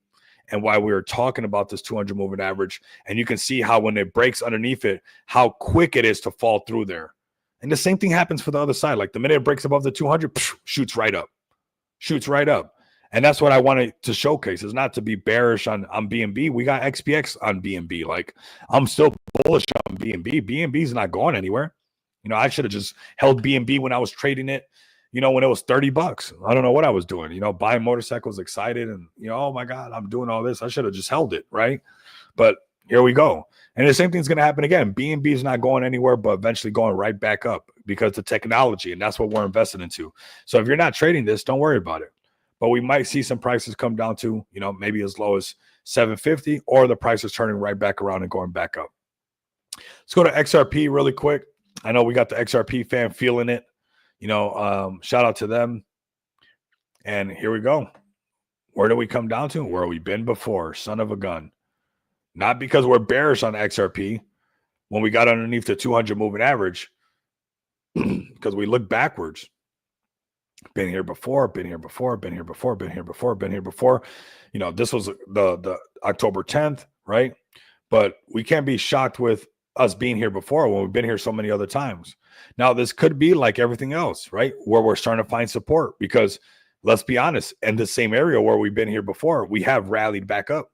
And why we were talking about this 200 moving average. And you can see how when it breaks underneath it, how quick it is to fall through there. And the same thing happens for the other side. Like the minute it breaks above the 200, shoots right up. And that's what I wanted to showcase, is not to be bearish on BNB. We got XPX on BNB. Like, I'm still bullish on BNB. BNB is not going anywhere. I should have just held BNB when I was trading it. When it was $30, I don't know what I was doing, buying motorcycles, excited, and, oh my God, I'm doing all this. I should have just held it, right? But here we go. And the same thing's going to happen again. BNB is not going anywhere, but eventually going right back up because the technology, and that's what we're invested into. So if you're not trading this, don't worry about it. But we might see some prices come down to, maybe as low as 750, or the price is turning right back around and going back up. Let's go to XRP really quick. I know we got the XRP fan feeling it. Shout out to them. And here we go. Where do we come down to? Where we've been before, son of a gun. Not because we're bearish on XRP when we got underneath the 200 moving average, because we look backwards. Been here before. This was the October 10th, right? But we can't be shocked with us being here before when we've been here so many other times. Now, this could be like everything else, right? Where we're starting to find support, because let's be honest, in the same area where we've been here before, we have rallied back up.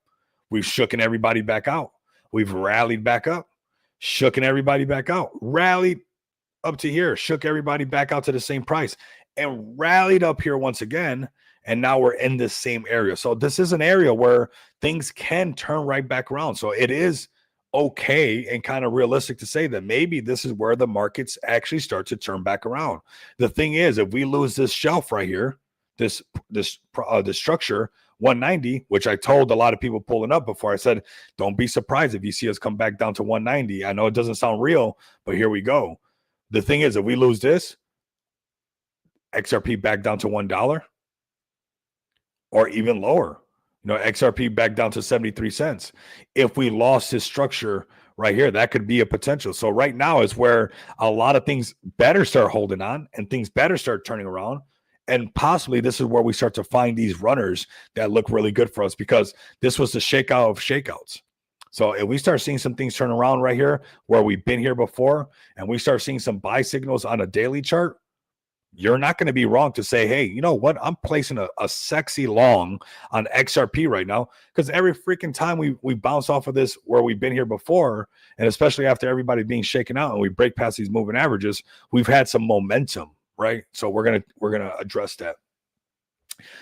We've shooken everybody back out. We've rallied back up, shooken everybody back out, rallied up to here, shook everybody back out to the same price, and rallied up here once again. And now we're in this same area. So this is an area where things can turn right back around. So it is okay and kind of realistic to say that maybe this is where the markets actually start to turn back around. The thing is, if we lose this shelf right here, this structure 190, which I told a lot of people pulling up before, I said, don't be surprised if you see us come back down to 190. I know it doesn't sound real, but here we go. The thing is, if we lose this, XRP back down to $1 or even lower. XRP back down to 73 cents. If we lost this structure right here, that could be a potential. So right now is where a lot of things better start holding on and things better start turning around. And possibly this is where we start to find these runners that look really good for us, because this was the shakeout of shakeouts. So if we start seeing some things turn around right here where we've been here before, and we start seeing some buy signals on a daily chart, you're not going to be wrong to say, hey, you know what? I'm placing a sexy long on XRP right now, because every freaking time we bounce off of this where we've been here before, and especially after everybody being shaken out and we break past these moving averages, we've had some momentum, right? So we're gonna address that.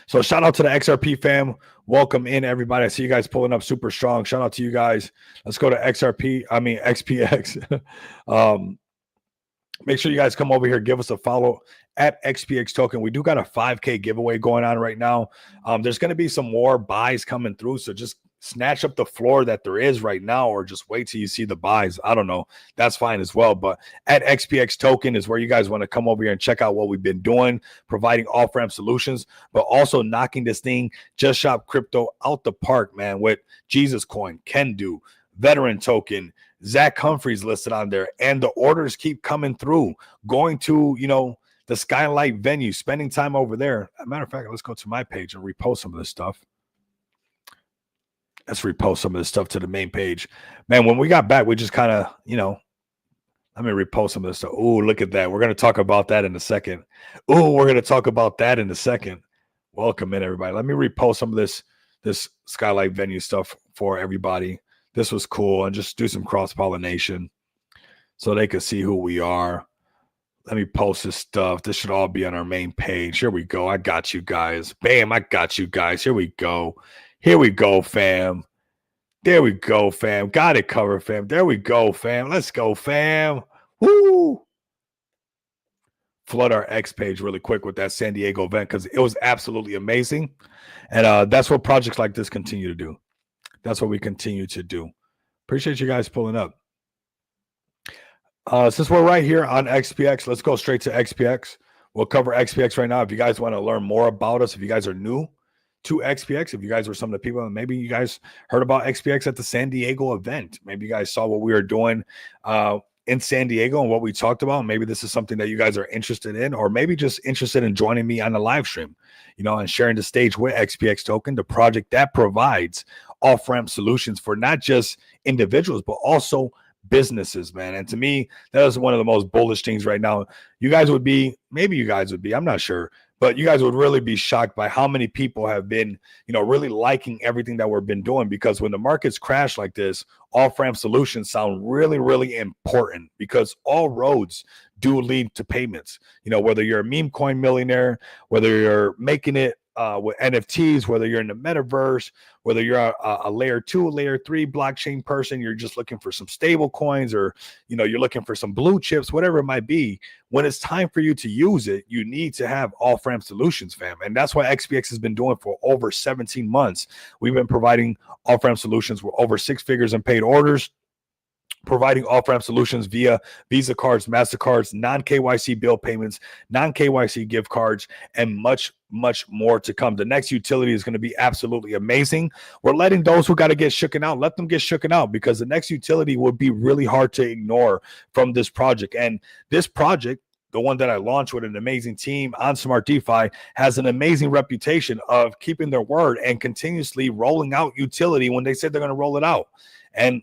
So shout out to the XRP fam. Welcome in, everybody. I see you guys pulling up super strong. Shout out to you guys. Let's go to XPX. Make sure you guys come over here, give us a follow at XPX Token. We do got a 5K giveaway going on right now. There's going to be some more buys coming through, so just snatch up the floor that there is right now, or just wait till you see the buys. I don't know. That's fine as well. But at XPX Token is where you guys want to come over here and check out what we've been doing, providing off-ramp solutions, but also knocking this thing, Just Shop Crypto, out the park, man, with Jesus Coin, Kendu, Veteran Token, Zach Humphreys listed on there, and the orders keep coming through, going to, the Skylight venue, spending time over there. As a matter of fact, let's go to my page and repost some of this stuff. Let's repost some of this stuff to the main page. Man, when we got back, we just kind of, let me repost some of this stuff. Oh, look at that. We're going to talk about that in a second. Welcome in, everybody. Let me repost some of this Skylight venue stuff for everybody. This was cool, and just do some cross-pollination so they can see who we are. Let me post this stuff. This should all be on our main page. Here we go. I got you guys. Bam, I got you guys. Here we go. Fam. There we go, fam. Got it covered, fam. There we go, fam. Let's go, fam. Woo! Flood our X page really quick with that San Diego event because it was absolutely amazing. And that's what projects like this continue to do. That's what we continue to do. Appreciate you guys pulling up. Since we're right here on XPX, let's go straight to XPX. We'll cover XPX right now. If you guys want to learn more about us, if you guys are new to XPX, if you guys were some of the people, maybe you guys heard about XPX at the San Diego event. Maybe you guys saw what we were doing in San Diego and what we talked about. Maybe this is something that you guys are interested in, or maybe just interested in joining me on the live stream, and sharing the stage with XPX Token, the project that provides off-ramp solutions for not just individuals, but also businesses, man. And to me, that is one of the most bullish things right now. Maybe you guys would be, I'm not sure, but you guys would really be shocked by how many people have been, really liking everything that we've been doing. Because when the markets crash like this, off-ramp solutions sound really, really important, because all roads do lead to payments. Whether you're a meme coin millionaire, whether you're making it with NFTs, whether you're in the metaverse, whether you're a layer 2, layer 3 blockchain person, you're just looking for some stable coins, or you're looking for some blue chips, whatever it might be. When it's time for you to use it, you need to have off-ramp solutions, fam. And that's what XPX has been doing for over 17 months. We've been providing off-ramp solutions with over 6 figures in paid orders, providing off-ramp solutions via Visa cards, MasterCards, non-KYC bill payments, non-KYC gift cards, and much, much more to come. The next utility is going to be absolutely amazing. We're letting those who got to get shooken out, let them get shooken out, because the next utility would be really hard to ignore from this project. And this project, the one that I launched with an amazing team on Smart DeFi, has an amazing reputation of keeping their word and continuously rolling out utility when they said they're going to roll it out. And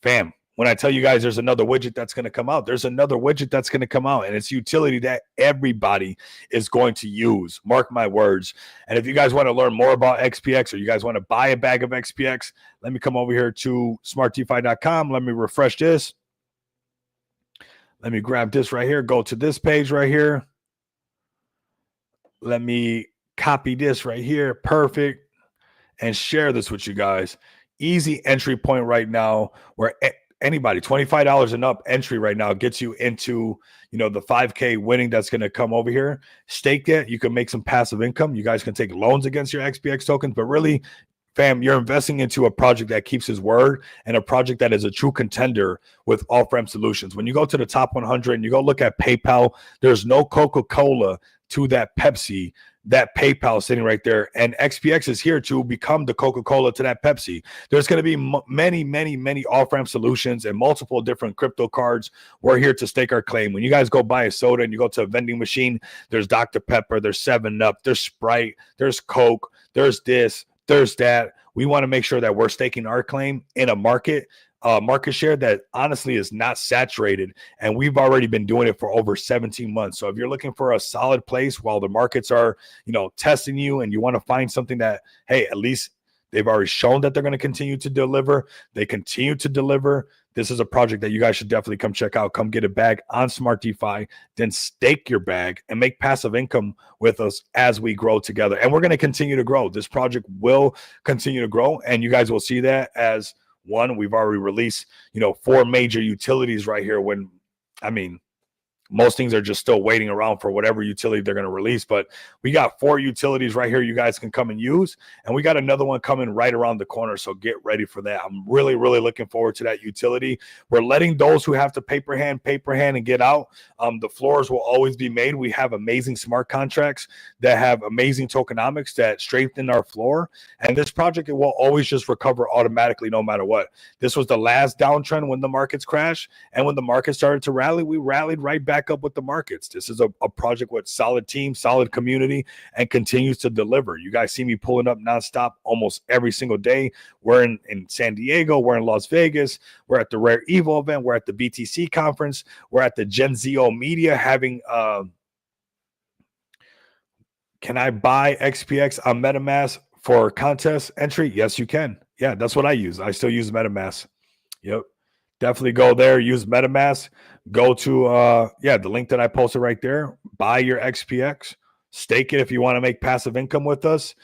fam, when I tell you guys there's another widget that's going to come out, there's another widget that's going to come out, and it's utility that everybody is going to use. Mark my words. And if you guys want to learn more about XPX, or you guys want to buy a bag of XPX, let me come over here to smartdefi.com. Let me refresh this. Let me grab this right here. Go to this page right here. Let me copy this right here. Perfect. And share this with you guys. Easy entry point right now, where anybody, $25 and up entry right now gets you into, the 5K winning that's going to come over here. Stake it. You can make some passive income. You guys can take loans against your XPX tokens, but really, fam, you're investing into a project that keeps his word, and a project that is a true contender with off-ramp solutions. When you go to the top 100 and you go look at PayPal, there's no Coca-Cola to that Pepsi. That PayPal sitting right there, and XPX is here to become the Coca-Cola to that Pepsi. There's going to be many, many, many off-ramp solutions and multiple different crypto cards. We're here to stake our claim. When you guys go buy a soda and you go to a vending machine, there's Dr. Pepper, there's 7-Up, there's Sprite, there's Coke, there's this, there's that. We want to make sure that we're staking our claim in a market share that honestly is not saturated, and we've already been doing it for over 17 months. So if you're looking for a solid place while the markets are, testing you, and you want to find something that, hey, at least They've already shown that they're going to continue to deliver. They continue to deliver. This is a project that you guys should definitely come check out. Come get a bag on Smart DeFi, then stake your bag and make passive income with us as we grow together. And we're going to continue to grow. This project will continue to grow, and you guys will see that as one. We've already released, 4 major utilities right here. When, I mean, most things are just still waiting around for whatever utility they're going to release. But we got 4 utilities right here you guys can come and use. And we got another one coming right around the corner. So get ready for that. I'm really, really looking forward to that utility. We're letting those who have to paper hand and get out. The floors will always be made. We have amazing smart contracts that have amazing tokenomics that strengthen our floor. And this project, it will always just recover automatically no matter what. This was the last downtrend when the markets crashed. And when the market started to rally, we rallied right back up with the markets. This is a project with solid team, solid community, and continues to deliver. You guys see me pulling up nonstop almost every single day. We're in San Diego, we're in Las Vegas, we're at the Rare Evo event, we're at the BTC conference, we're at the Gen ZO Media having can I buy XPX on MetaMask for contest entry? Yes, you can. Yeah, that's what I use. I still use MetaMask. Yep. Definitely go there, use MetaMask, go to the link that I posted right there, buy your XPX, stake it if you want to make passive income with us.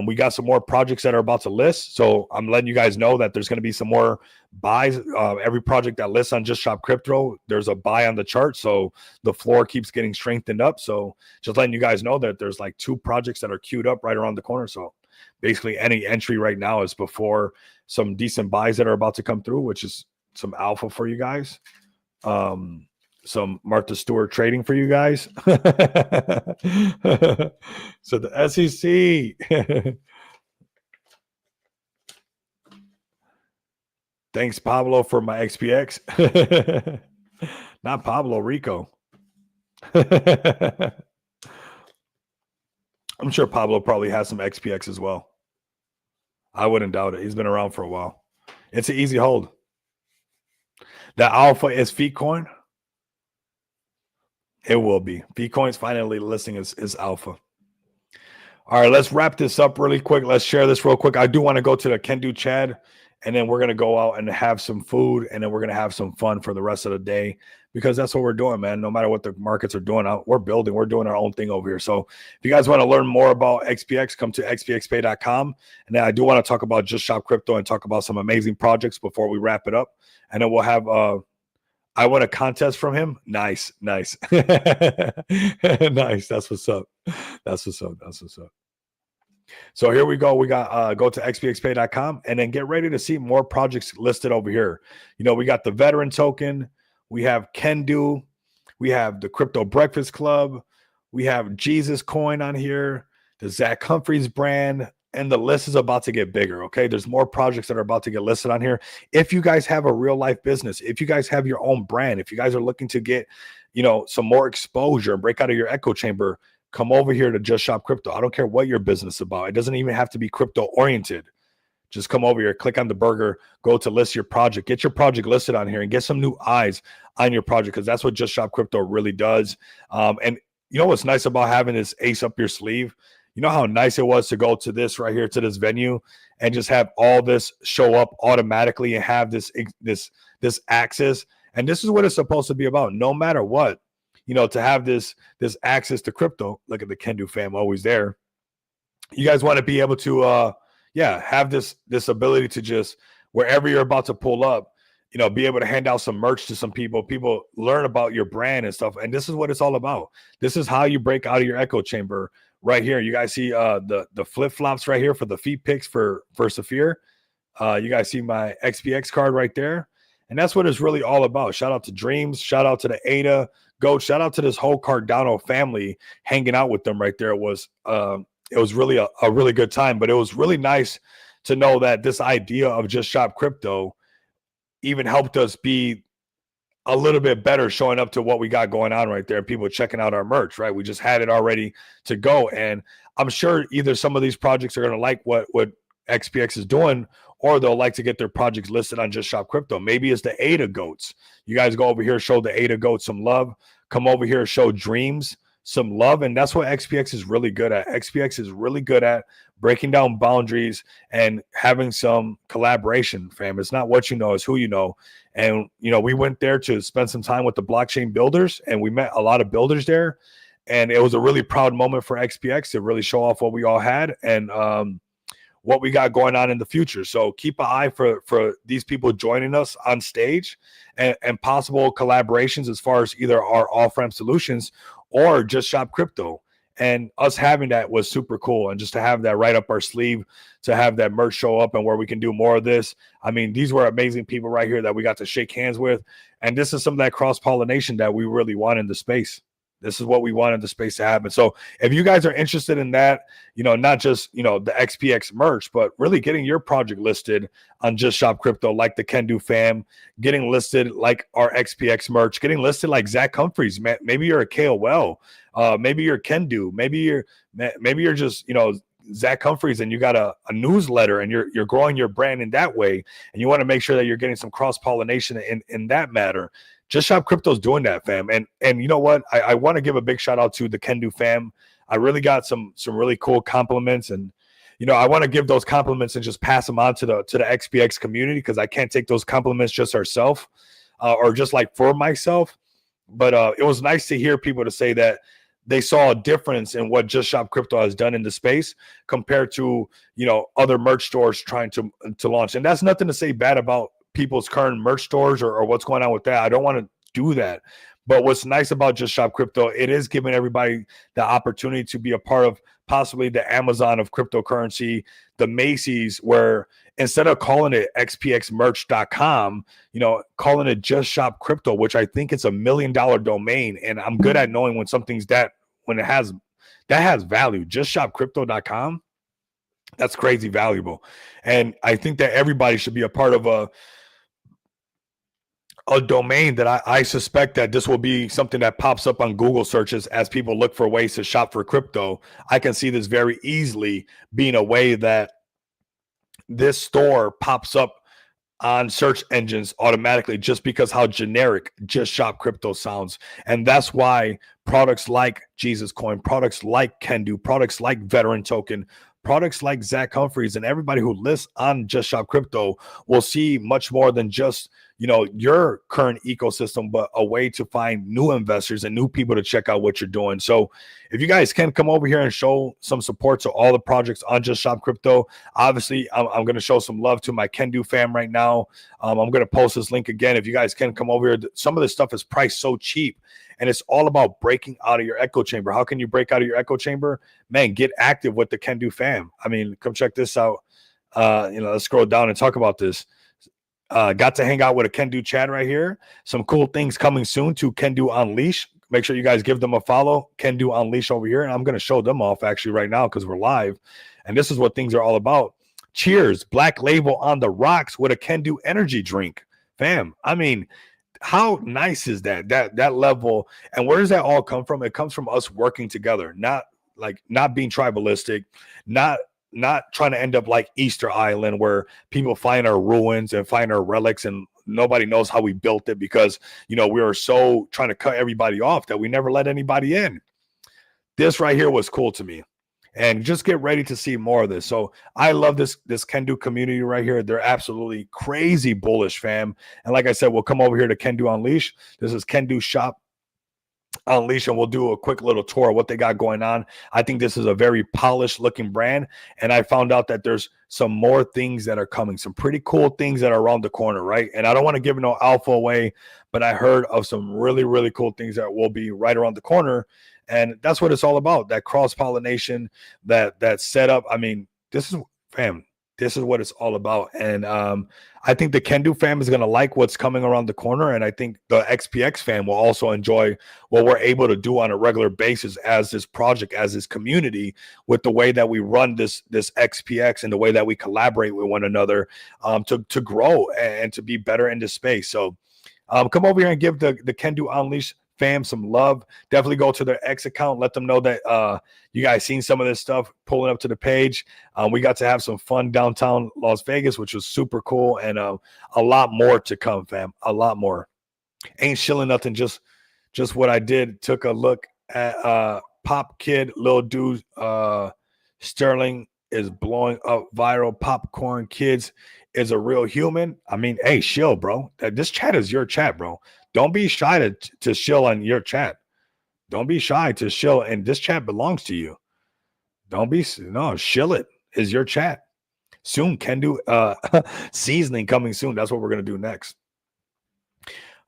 We got some more projects that are about to list, so I'm letting you guys know that there's going to be some more buys. Every project that lists on Just Shop Crypto, there's a buy on the chart, so the floor keeps getting strengthened up. So just letting you guys know that there's like 2 projects that are queued up right around the corner. So basically any entry right now is before some decent buys that are about to come through, which is some alpha for you guys, some Martha Stewart trading for you guys. So the SEC. Thanks, Pablo, for my XPX. Not Pablo, Rico. I'm sure Pablo probably has some XPX as well. I wouldn't doubt it. He's been around for a while. It's an easy hold. The alpha is Feetcoin. It will be. Feetcoin's finally listing is alpha. All right, let's wrap this up really quick. Let's share this real quick. I do want to go to the Can Do Chad, and then we're going to go out and have some food, and then we're going to have some fun for the rest of the day, because that's what we're doing, man. No matter what the markets are doing, we're building. We're doing our own thing over here. So if you guys want to learn more about XPX, come to xpxpay.com. And then I do want to talk about Just Shop Crypto and talk about some amazing projects before we wrap it up. And then we'll have I won a contest from him. Nice. Nice. That's what's up. So here we go. We got go to xpxpay.com and then get ready to see more projects listed over here. We got the Veteran Token. We have Kendu. We have the Crypto Breakfast Club. We have Jesus Coin on here, the Zach Humphreys brand. And the list is about to get bigger, okay? There's more projects that are about to get listed on here. If you guys have a real life business, if you guys have your own brand, if you guys are looking to get, some more exposure, break out of your echo chamber, come over here to Just Shop Crypto. I don't care what your business is about. It doesn't even have to be crypto oriented. Just come over here, click on the burger, go to list your project, get your project listed on here, and get some new eyes on your project, because that's what Just Shop Crypto really does. And what's nice about having this ace up your sleeve? You know how nice it was to go to this right here, to this venue, and just have all this show up automatically and have this access. And this is what it's supposed to be about. No matter what, to have this access to crypto. Look at the Kendu fam always there. You guys want to be able to have this ability to just, wherever you're about to pull up, be able to hand out some merch to some people learn about your brand and stuff. And this is what it's all about. This is how you break out of your echo chamber. Right here, you guys see the flip-flops right here for the feet picks for Saphir. You guys see my XPX card right there. And that's what it's really all about. Shout out to Dreams. Shout out to the Ada Goat. Shout out to this whole Cardano family. Hanging out with them right there was really a really good time. But it was really nice to know that this idea of Just Shop Crypto even helped us be a little bit better, showing up to what we got going on right there. People checking out our merch, right? We just had it all ready to go. And I'm sure either some of these projects are going to like what XPX is doing, or they'll like to get their projects listed on Just Shop Crypto. Maybe it's the Ada Goats. You guys go over here, show the Ada Goats some love. Come over here, show Dreams some love. And that's what XPX is really good at. XPX is really good at breaking down boundaries and having some collaboration, fam. It's not what you know, it's who you know. And, you know, we went there to spend some time with the blockchain builders, and we met a lot of builders there. And it was a really proud moment for XPX to really show off what we all had and what we got going on in the future. So keep an eye for these people joining us on stage and possible collaborations as far as either our off-ramp solutions or Just Shop Crypto. And us having that was super cool. And just to have that right up our sleeve, to have that merch show up and where we can do more of this. I mean, these were amazing people right here that we got to shake hands with. And this is some of that cross-pollination that we really want in the space. This is what we wanted the space to happen. So if you guys are interested in that, you know, not just, you know, the XPX merch, but really getting your project listed on Just Shop Crypto, like the Can Do fam, getting listed like our XPX merch, getting listed like Zach Humphreys. Maybe you're a KOL, maybe you're Can Do, maybe you're just, you know, Zach Humphreys, and you got a newsletter, and you're growing your brand in that way, and you want to make sure that you're getting some cross-pollination in that matter. Just Shop Crypto is doing that, fam. And you know what? I want to give a big shout out to the Can Do fam. I really got some really cool compliments, and you know, I want to give those compliments and just pass them on to the XPX community, because I can't take those compliments just ourselves or just like for myself. But it was nice to hear people to say that they saw a difference in what Just Shop Crypto has done in the space compared to, you know, other merch stores trying to launch. And that's nothing to say bad about people's current merch stores or what's going on with that. I don't want to do that. But what's nice about Just Shop Crypto, it is giving everybody the opportunity to be a part of possibly the Amazon of cryptocurrency, the Macy's, where instead of calling it xpxmerch.com, you know, calling it Just Shop Crypto, which I think it's $1 million domain. And I'm good at knowing when something's that has value. Justshopcrypto.com. That's crazy valuable. And I think that everybody should be a part of a domain that I suspect that this will be something that pops up on Google searches as people look for ways to shop for crypto. I can see this very easily being a way that this store pops up on search engines automatically, just because how generic Just Shop Crypto sounds. And that's why products like Jesus Coin, products like Can Do, products like Veteran Token, products like Zach Humphreys, and everybody who lists on Just Shop Crypto will see much more than just, you know, your current ecosystem, but a way to find new investors and new people to check out what you're doing. So if you guys can come over here and show some support to all the projects on Just Shop Crypto, obviously I'm going to show some love to my Can Do fam right now. I'm going to post this link again. If you guys can come over here, some of this stuff is priced so cheap, and it's all about breaking out of your echo chamber. How can you break out of your echo chamber? Man, get active with the Can Do fam. I mean, come check this out. You know, let's scroll down and talk about this. Got to hang out with a Can Do Chad right here. Some cool things coming soon to Can Do Unleash. Make sure you guys give them a follow. Can Do Unleash over here. And I'm going to show them off actually right now because we're live. And this is what things are all about. Cheers. Black Label on the rocks with a Can Do energy drink. Fam, I mean, how nice is that? That level. And where does that all come from? It comes from us working together, not being tribalistic, not trying to end up like Easter Island, where people find our ruins and find our relics and nobody knows how we built it, because, you know, we were so trying to cut everybody off that we never let anybody in. This right here was cool to me, and just get ready to see more of this. So I love this Can Do community right here. They're absolutely crazy bullish, fam. And like I said, we'll come over here to Can Do Unleash. This is Can Do Shop Unleash, and we'll do a quick little tour of what they got going on. I think this is a very polished looking brand, and I found out that there's some more things that are coming, some pretty cool things that are around the corner, right? And I don't want to give no alpha away, but I heard of some really, really cool things that will be right around the corner. And that's what it's all about, that cross-pollination, that setup. I mean, this is what it's all about. And I think the Can Do fam is going to like what's coming around the corner. And I think the XPX fam will also enjoy what we're able to do on a regular basis as this project, as this community, with the way that we run this XPX and the way that we collaborate with one another to grow and to be better in this space. So come over here and give the Can Do Unleash fam some love. Definitely go to their X account, let them know that you guys seen some of this stuff pulling up to the page. We got to have some fun downtown Las Vegas, which was super cool, and a lot more to come, fam. A lot more. Ain't shilling nothing, just what I did. Took a look Pop Kid, Lil Dude, Sterling is blowing up viral. Popcorn Kids is a real human. I mean, hey, shill, bro. This chat is your chat, bro. Don't be shy to shill on your chat. Don't be shy to shill, and this chat belongs to you. Don't be shill it is your chat. Soon can do seasoning coming soon. That's what we're gonna do next.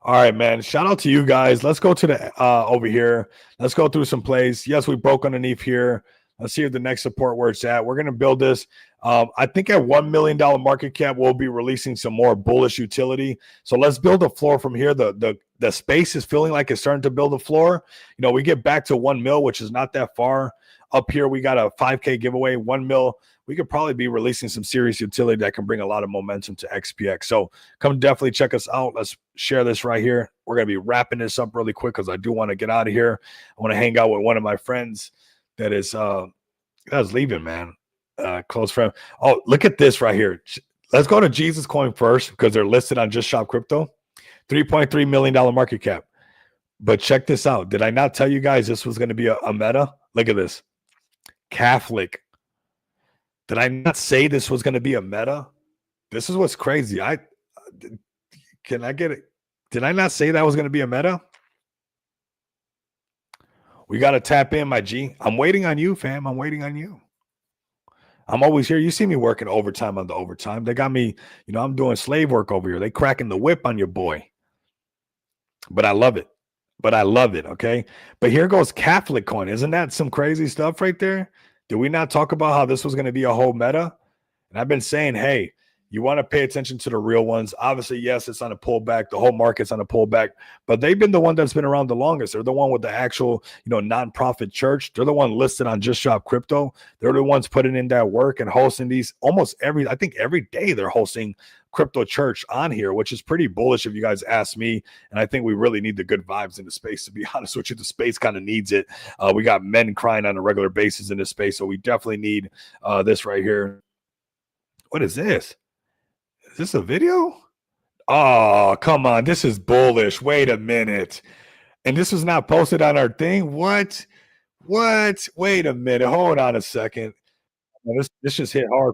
All right, man. Shout out to you guys. Let's go to the over here. Let's go through some plays. Yes, we broke underneath here. Let's see if the next support where it's at. We're gonna build this. I think at $1 million market cap, we'll be releasing some more bullish utility. So let's build a floor from here. The space is feeling like it's starting to build a floor. You know, we get back to 1 mil, which is not that far. Up here, we got a 5K giveaway, 1 mil. We could probably be releasing some serious utility that can bring a lot of momentum to XPX. So come definitely check us out. Let's share this right here. We're going to be wrapping this up really quick because I do want to get out of here. I want to hang out with one of my friends that is leaving, man. Close friend. Oh, look at this right here. Let's go to Jesus Coin first because they're listed on Just Shop Crypto. $3.3 million market cap. But check this out. Did I not tell you guys this was going to be a meta? Look at this. Catholic. Did I not say this was going to be a meta? This is what's crazy. Can I get it? Did I not say that was going to be a meta? We got to tap in, my G. I'm waiting on you, fam. I'm waiting on you. I'm always here. You see me working overtime on the overtime. They got me, I'm doing slave work over here. They cracking the whip on your boy. But I love it. Okay? But here goes Catholic Coin. Isn't that some crazy stuff right there? Did we not talk about how this was going to be a whole meta? And I've been saying, hey, you want to pay attention to the real ones. Obviously, yes, it's on a pullback. The whole market's on a pullback, but they've been the one that's been around the longest. They're the one with the actual, nonprofit church. They're the one listed on Just Shop Crypto. They're the ones putting in that work and hosting these I think every day they're hosting crypto church on here, which is pretty bullish if you guys ask me. And I think we really need the good vibes in the space, to be honest with you. The space kind of needs it. We got men crying on a regular basis in this space, so we definitely need this right here. What is this? Is this a video? Oh, come on. This is bullish. Wait a minute. And this was not posted on our thing? What? Wait a minute. Hold on a second. This just hit hard.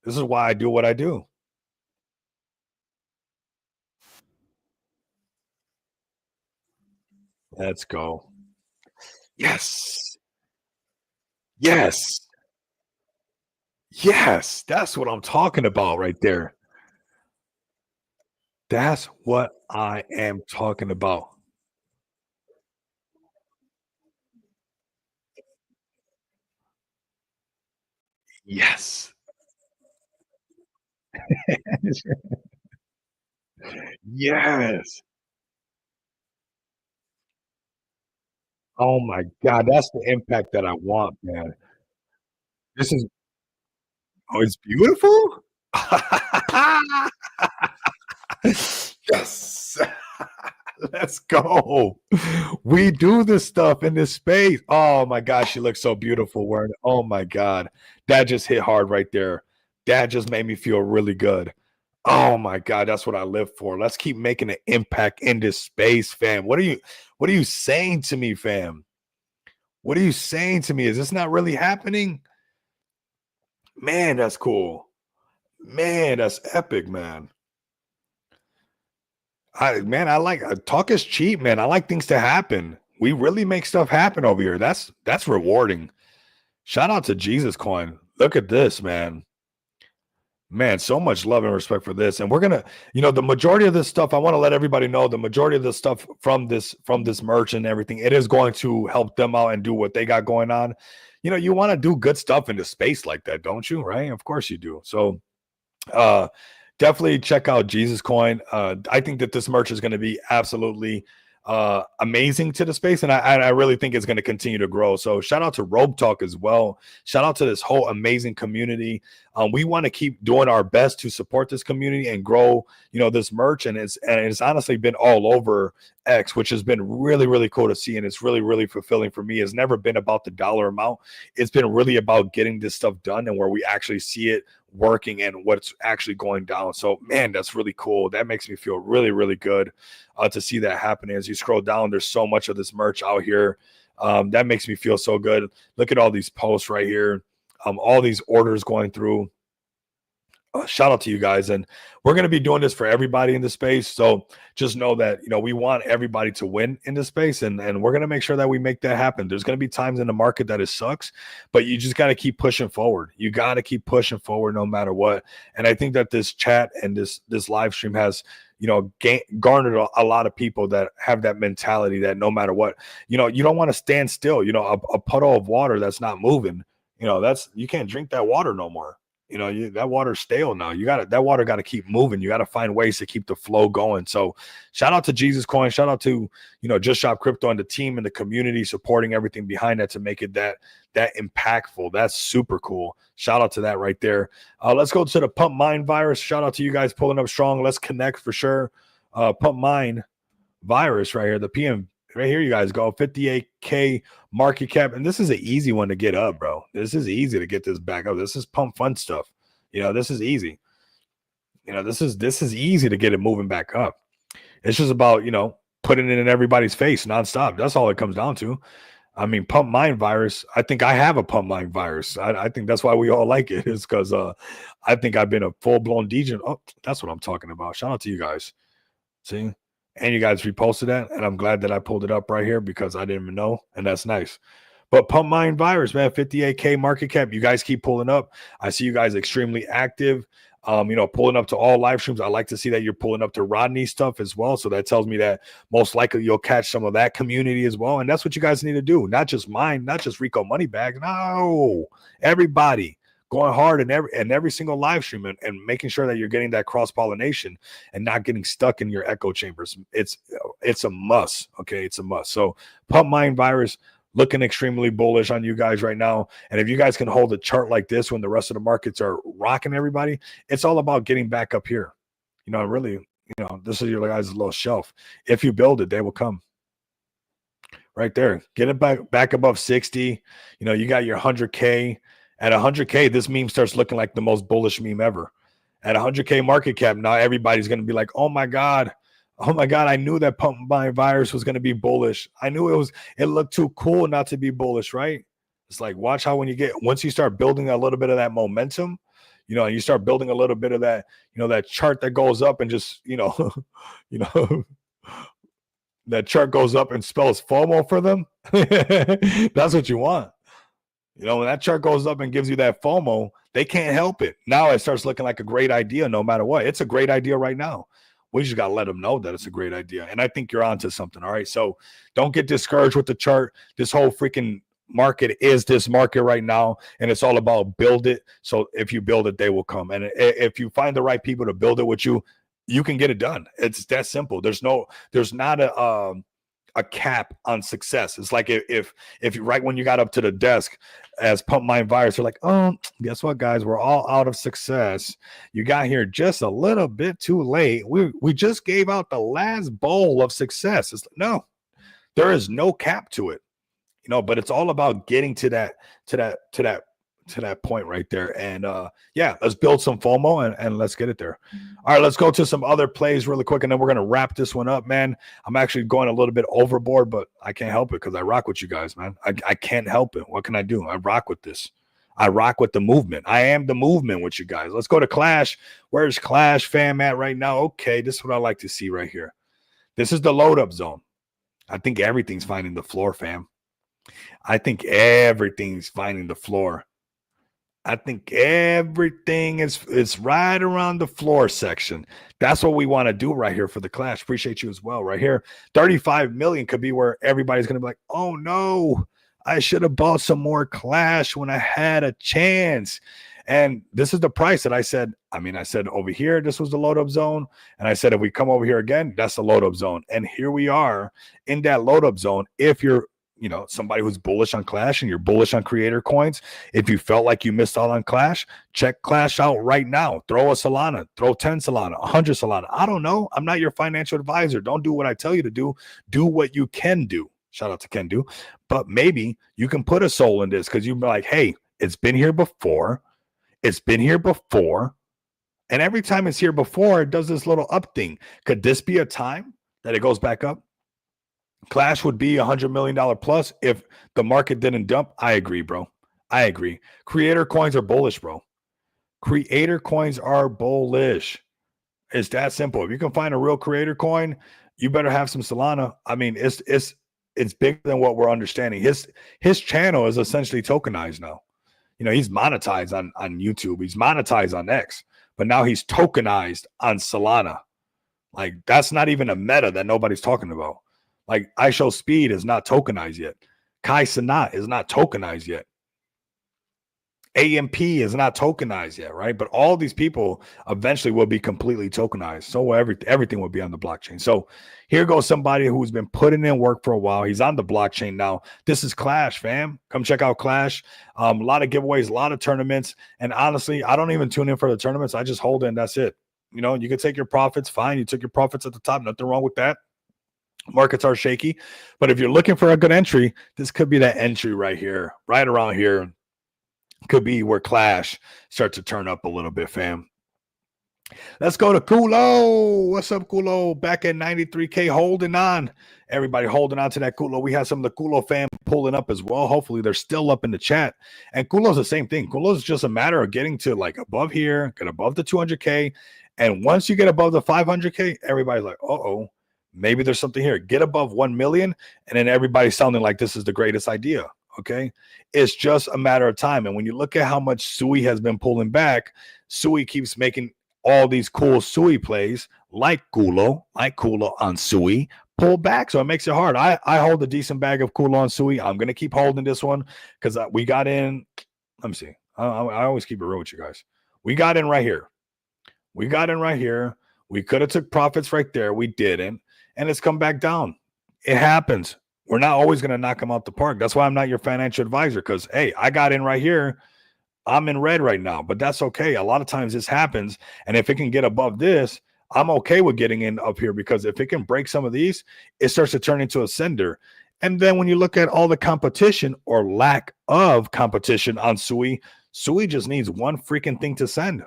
This is why I do what I do. Let's go. Yes. Yes. Yes, that's what I'm talking about right there. That's what I am talking about. Yes. Yes. Oh my God, that's the impact that I want, man. This is it's beautiful. Yes. Let's go. We do this stuff in this space. Oh my gosh, she looks so beautiful wearing it. Oh my God. That just hit hard right there. That just made me feel really good. Oh my God, that's what I live for. Let's keep making an impact in this space, fam. What are you saying to me, fam? What are you saying to me? Is this not really happening? Man, that's cool. Man, that's epic, man. I like talk is cheap, man. I like things to happen. We really make stuff happen over here. That's rewarding. Shout out to Jesus Coin. Look at this, man. Man, so much love and respect for this. And we're gonna, the majority of this stuff, I want to let everybody know the majority of the stuff from this merch and everything, it is going to help them out and do what they got going on. You want to do good stuff in the space like that, don't you? Right? Of course you do. So definitely check out Jesus Coin. I think that this merch is going to be absolutely amazing to the space, and I really think it's going to continue to grow. So shout out to Robe Talk as well. Shout out to this whole amazing community. We want to keep doing our best to support this community and grow, this merch. And it's honestly been all over X, which has been really, really cool to see. And it's really, really fulfilling for me. It's never been about the dollar amount. It's been really about getting this stuff done and where we actually see it working and what's actually going down. So, man, that's really cool. That makes me feel really, really good to see that happening. As you scroll down, there's so much of this merch out here. That makes me feel so good. Look at all these posts right here. All these orders going through. Shout out to you guys. And we're going to be doing this for everybody in the space. So just know that, we want everybody to win in this space, and we're going to make sure that we make that happen. There's going to be times in the market that it sucks, but you just got to keep pushing forward. You got to keep pushing forward no matter what. And I think that this chat and this live stream has, garnered a lot of people that have that mentality that no matter what, you don't want to stand still. A puddle of water that's not moving, you can't drink that water no more. That water's stale now. That water got to keep moving. You got to find ways to keep the flow going. So shout out to Jesus Coin. Shout out to, Just Shop Crypto and the team and the community supporting everything behind that to make it that impactful. That's super cool. Shout out to that right there. Let's go to the Pump Mine virus. Shout out to you guys pulling up strong. Let's connect for sure. Pump Mine virus right here. The PM right here, you guys go 58K market cap. And this is an easy one to get up, bro. This is easy to get this back up. This is pump fun stuff. This is easy. This is easy to get it moving back up. It's just about, putting it in everybody's face nonstop. That's all it comes down to. I mean, Pump Mine virus. I think I have a Pump Mine virus. I think that's why we all like it. It's because I think I've been a full-blown DJ. Oh, that's what I'm talking about. Shout out to you guys. See? And you guys reposted that, and I'm glad that I pulled it up right here because I didn't even know, and that's nice. But Pump Mine virus, man, 58K market cap. You guys keep pulling up. I see you guys extremely active, pulling up to all live streams. I like to see that you're pulling up to Rodney stuff as well. So that tells me that most likely you'll catch some of that community as well. And that's what you guys need to do. Not just mine, not just Rico Moneybags. No, everybody. Going hard in every single live stream and making sure that you're getting that cross-pollination and not getting stuck in your echo chambers. It's a must. Okay. It's a must. So Pump Mine virus looking extremely bullish on you guys right now. And if you guys can hold a chart like this when the rest of the markets are rocking everybody, it's all about getting back up here. Really, this is your guys' little shelf. If you build it, they will come. Right there. Get it back above 60. You got your 100K. At 100K, this meme starts looking like the most bullish meme ever. At 100K market cap, now everybody's going to be like, oh my God, I knew that Pump Mine virus was going to be bullish. I knew it looked too cool not to be bullish, right? It's like, watch how once you start building a little bit of that momentum, and you start building a little bit of that, that chart that goes up and just, that chart goes up and spells FOMO for them. That's what you want. When that chart goes up and gives you that FOMO, they can't help it. Now it starts looking like a great idea no matter what. It's a great idea right now. We just got to let them know that it's a great idea. And I think you're onto something, all right? So don't get discouraged with the chart. This whole freaking market is this market right now, and it's all about build it. So if you build it, they will come. And if you find the right people to build it with you, you can get it done. It's that simple. There's not a cap on success. It's like if you right when you got up to the desk as Pump Mine virus, you're like, oh, guess what, guys? We're all out of success. You got here just a little bit too late. We just gave out the last bowl of success. It's no, there is no cap to it, but it's all about getting to that point right there. And let's build some FOMO and let's get it there. All right, let's go to some other plays really quick, and then we're going to wrap this one up, man. I'm actually going a little bit overboard, but I can't help it because I rock with you guys, man. I can't help it. What can I do? I rock with this. I rock with the movement. I am the movement with you guys. Let's go to Clash. Where's Clash fam at right now? Okay, this is what I like to see right here. This is the load up zone. I think everything's finding the floor, fam. I think everything's finding the floor. I think everything is right around the floor section. That's what we want to do right here for the Clash. Appreciate you as well. Right here, 35 million could be where everybody's going to be like, oh no, I should have bought some more Clash when I had a chance. And this is the price that I said. I said over here, this was the load up zone. And I said, if we come over here again, that's the load up zone. And here we are in that load up zone. If you're somebody who's bullish on Clash and you're bullish on creator coins, if you felt like you missed out on Clash, check Clash out right now. Throw a Solana, throw 10 Solana, 100 Solana. I don't know. I'm not your financial advisor. Don't do what I tell you to do. Do what you can do. Shout out to Ken Do. But maybe you can put a soul in this because you'd be like, hey, it's been here before. It's been here before. And every time it's here before, it does this little up thing. Could this be a time that it goes back up? Clash would be $100 million plus if the market didn't dump. I agree, bro. I agree. Creator coins are bullish, bro. Creator coins are bullish. It's that simple. If you can find a real creator coin, you better have some Solana. I mean, it's bigger than what we're understanding. His channel is essentially tokenized now. You know, he's monetized on YouTube. He's monetized on X. But now he's tokenized on Solana. Like, that's not even a meta that nobody's talking about. Like, IShowSpeed is not tokenized yet. Kai Cenat is not tokenized yet. AMP is not tokenized yet, right? But all these people eventually will be completely tokenized. So everything will be on the blockchain. So here goes somebody who's been putting in work for a while. He's on the blockchain now. This is Clash, fam. Come check out Clash. A lot of giveaways, a lot of tournaments. And honestly, I don't even tune in for the tournaments. I just hold in. That's it. You know, you can take your profits. Fine. You took your profits at the top. Nothing wrong with that. Markets are shaky. But if you're looking for a good entry, this could be that entry right here, right around here. Could be where Clash starts to turn up a little bit, fam. Let's go to Kulo. What's up, Kulo? Back at 93K, holding on. Everybody holding on to that Kulo. We have some of the Kulo fam pulling up as well. Hopefully, they're still up in the chat. And Kulo's the same thing. Kulo's just a matter of getting to like above here, get above the 200K. And once you get above the 500K, everybody's like, uh-oh, maybe there's something here. Get above 1 million, and then everybody's sounding like this is the greatest idea. Okay, it's just a matter of time. And when you look at how much Sui has been pulling back, Sui keeps making all these cool Sui plays like Kulo on Sui pull back. So it makes it hard. I hold a decent bag of Kulo on Sui. I'm going to keep holding this one because we got in. Let me see. I always keep it real with you guys. We got in right here. We could have took profits right there. We didn't. And it's come back down. It happens. We're not always going to knock them out the park. That's why I'm not your financial advisor because, hey, I got in right here. I'm in red right now, but that's okay. A lot of times this happens. And if it can get above this, I'm okay with getting in up here because if it can break some of these, it starts to turn into a sender. And then when you look at all the competition or lack of competition on Sui, Sui just needs one freaking thing to send.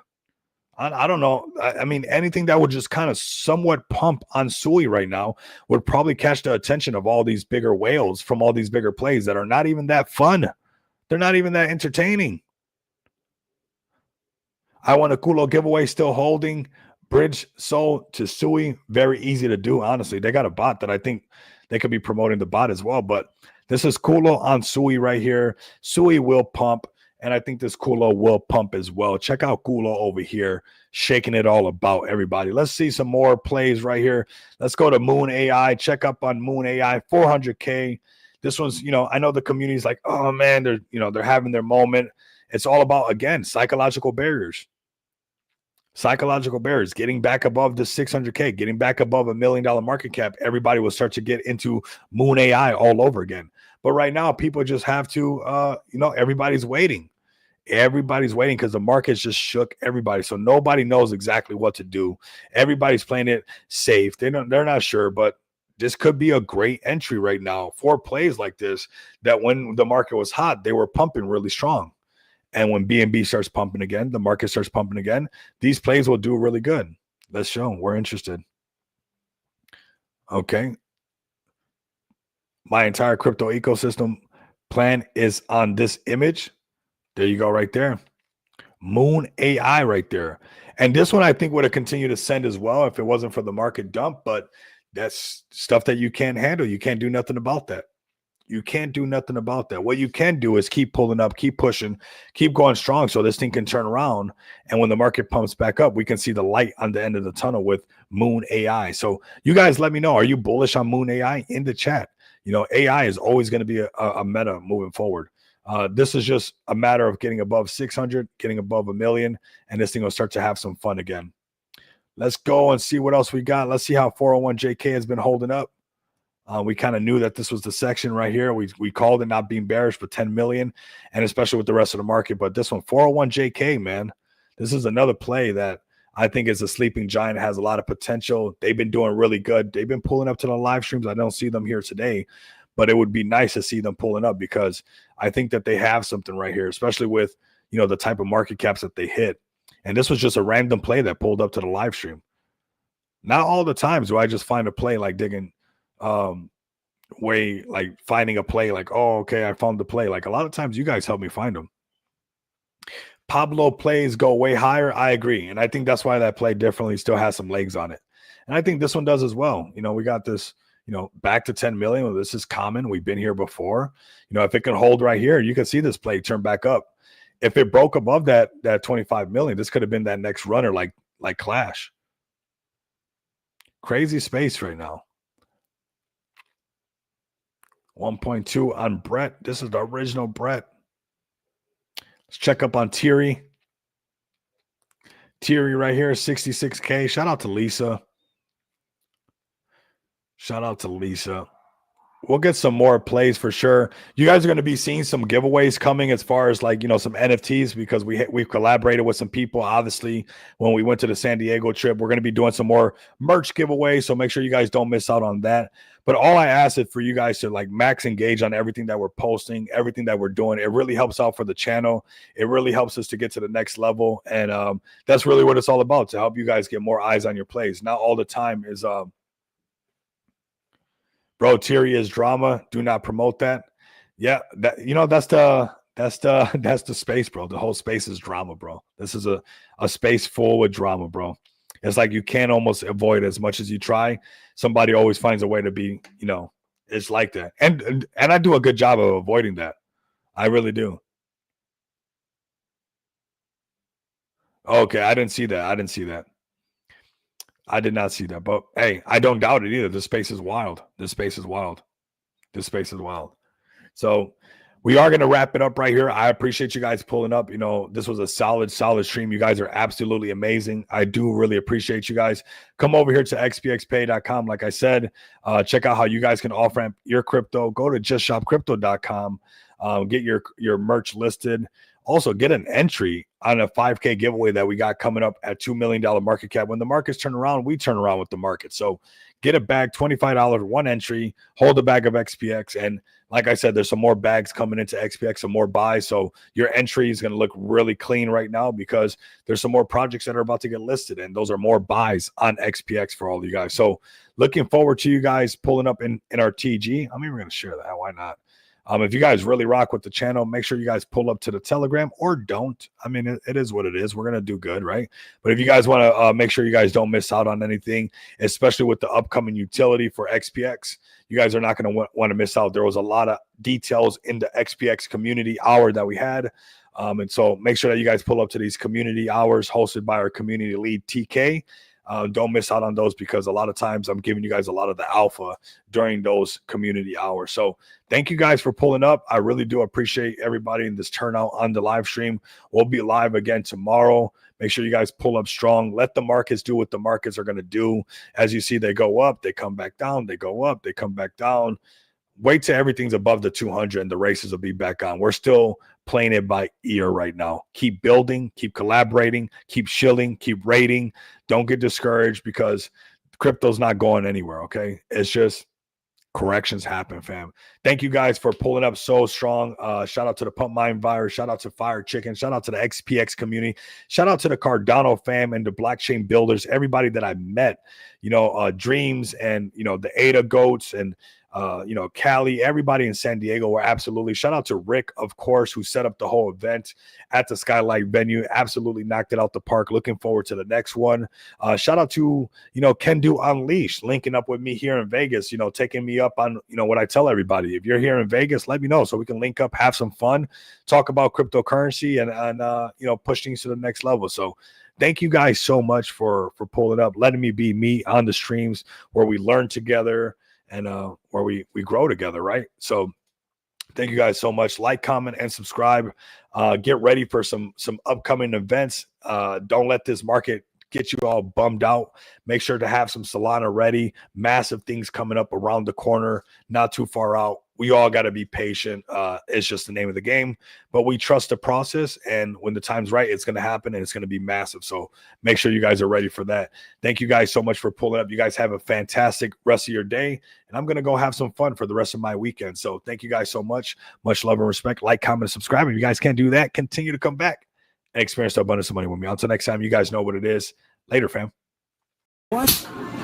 I don't know. I mean, anything that would just kind of somewhat pump on Sui right now would probably catch the attention of all these bigger whales from all these bigger plays that are not even that fun. They're not even that entertaining. I want a Kulo giveaway still holding. Bridge sold to Sui. Very easy to do, honestly. They got a bot that I think they could be promoting the bot as well. But this is Kulo on Sui right here. Sui will pump. And I think this Kulo will pump as well. Check out Kulo over here, shaking it all about, everybody. Let's see some more plays right here. Let's go to Moon AI. Check up on Moon AI, 400K. This one's, I know the community's like, oh man, they're having their moment. It's all about, again, psychological barriers. Psychological barriers, getting back above the 600K, getting back above $1 million market cap. Everybody will start to get into Moon AI all over again. But right now, people just have to, everybody's waiting. Everybody's waiting because the market's just shook everybody. So nobody knows exactly what to do. Everybody's playing it safe. They're not sure, but this could be a great entry right now for plays like this that when the market was hot, they were pumping really strong. And when BNB starts pumping again, the market starts pumping again, these plays will do really good. Let's show them. We're interested. Okay. My entire crypto ecosystem plan is on this image. There you go right there. Moon AI right there. And this one I think would have continued to send as well if it wasn't for the market dump, but that's stuff that you can't handle. You can't do nothing about that. You can't do nothing about that. What you can do is keep pulling up, keep pushing, keep going strong so this thing can turn around. And when the market pumps back up, we can see the light on the end of the tunnel with Moon AI. So you guys let me know. Are you bullish on Moon AI in the chat? AI is always going to be a meta moving forward. This is just a matter of getting above 600, getting above 1 million, and this thing will start to have some fun again. Let's go and see what else we got. Let's see how 401JK has been holding up. We kind of knew that this was the section right here. We called it not being bearish for 10 million, and especially with the rest of the market. But this one, 401JK, man, this is another play that I think is a sleeping giant, has a lot of potential. They've been doing really good. They've been pulling up to the live streams. I don't see them here today, but it would be nice to see them pulling up because I think that they have something right here, especially with, the type of market caps that they hit. And this was just a random play that pulled up to the live stream. Not all the times do I just find a play like digging way, like finding a play like, oh, okay, I found the play. Like a lot of times you guys help me find them. Pablo plays go way higher. I agree. And I think that's why that play definitely still has some legs on it. And I think this one does as well. We got this, back to 10 million. Well, this is common. We've been here before. If it can hold right here, you can see this play turn back up. If it broke above that 25 million, this could have been that next runner like Clash. Crazy space right now. 1.2 on Brett. This is the original Brett. Let's check up on Thierry. Thierry right here, 66K. Shout out to Lisa. Shout out to Lisa. We'll get some more plays for sure. You guys are going to be seeing some giveaways coming as far as like, some NFTs, because we've collaborated with some people. Obviously, when we went to the San Diego trip, we're going to be doing some more merch giveaways. So make sure you guys don't miss out on that. But all I ask is for you guys to like max engage on everything that we're posting, everything that we're doing. It really helps out for the channel. It really helps us to get to the next level. And that's really what it's all about, to help you guys get more eyes on your plays. Not all the time is bro, Thierry is drama. Do not promote that. Yeah, that's the space, bro. The whole space is drama, bro. This is a space full with drama, bro. It's like you can't almost avoid it as much as you try. Somebody always finds a way to be, it's like that. And I do a good job of avoiding that. I really do. Okay, I didn't see that. I did not see that, but hey, I don't doubt it either. This space is wild. So we are going to wrap it up right here. I appreciate you guys pulling up. This was a solid stream. You guys are absolutely amazing. I do really appreciate you guys. Come over here to xpxpay.com. Like I said, check out how you guys can off-ramp your crypto. Go to justshopcrypto.com. Get your merch listed. Also, get an entry on a 5K giveaway that we got coming up at $2 million market cap. When the markets turn around, we turn around with the market. So get a bag, $25, one entry, hold a bag of XPX. And like I said, there's some more bags coming into XPX, some more buys. So your entry is going to look really clean right now, because there's some more projects that are about to get listed. And those are more buys on XPX for all of you guys. So looking forward to you guys pulling up in our TG. I mean, we're going to share that. Why not? If you guys really rock with the channel, make sure you guys pull up to the Telegram, or don't. I mean, it is what it is. We're going to do good, right? But if you guys want to make sure you guys don't miss out on anything, especially with the upcoming utility for XPX, you guys are not going to want to miss out. There was a lot of details in the XPX community hour that we had. And so make sure that you guys pull up to these community hours hosted by our community lead, TK. Don't miss out on those, because a lot of times I'm giving you guys a lot of the alpha during those community hours. So thank you guys for pulling up. I really do appreciate everybody in this turnout on the live stream. We'll be live again tomorrow. Make sure you guys pull up strong. Let the markets do what the markets are going to do. As you see, they go up, they come back down, they go up, they come back down. Wait till everything's above the 200 and the races will be back on. We're still playing it by ear right now. Keep building, keep collaborating, keep shilling, keep rating. Don't get discouraged, because crypto's not going anywhere, okay? It's just corrections happen, fam. Thank you guys for pulling up so strong. Shout out to the Pump Mine Virus. Shout out to Fire Chicken. Shout out to the XPX community. Shout out to the Cardano fam and the blockchain builders. Everybody that I met, Dreams and, the Ada Goats and, Cali, everybody in San Diego were absolutely. Shout out to Rick, of course, who set up the whole event at the Skylight venue. Absolutely knocked it out the park. Looking forward to the next one. Shout out to, Can Do Unleashed, linking up with me here in Vegas, taking me up on, what I tell everybody. If you're here in Vegas, let me know so we can link up, have some fun, talk about cryptocurrency and push things to the next level. So thank you guys so much for pulling up, letting me be me on the streams where we learn together and where we grow together, right? So thank you guys so much. Like, comment, and subscribe. Get ready for some upcoming events. Don't let this market get you all bummed out. Make sure to have some Solana ready. Massive things coming up around the corner, not too far out. we all got to be patient. It's just the name of the game, but we trust the process. And when the time's right, it's going to happen and it's going to be massive. So make sure you guys are ready for that. Thank you guys so much for pulling up. You guys have a fantastic rest of your day. And I'm going to go have some fun for the rest of my weekend. So thank you guys so much. Much love and respect. Like, comment, and subscribe. If you guys can't do that, continue to come back and experience the abundance of money with me. Until next time, you guys know what it is. Later, fam.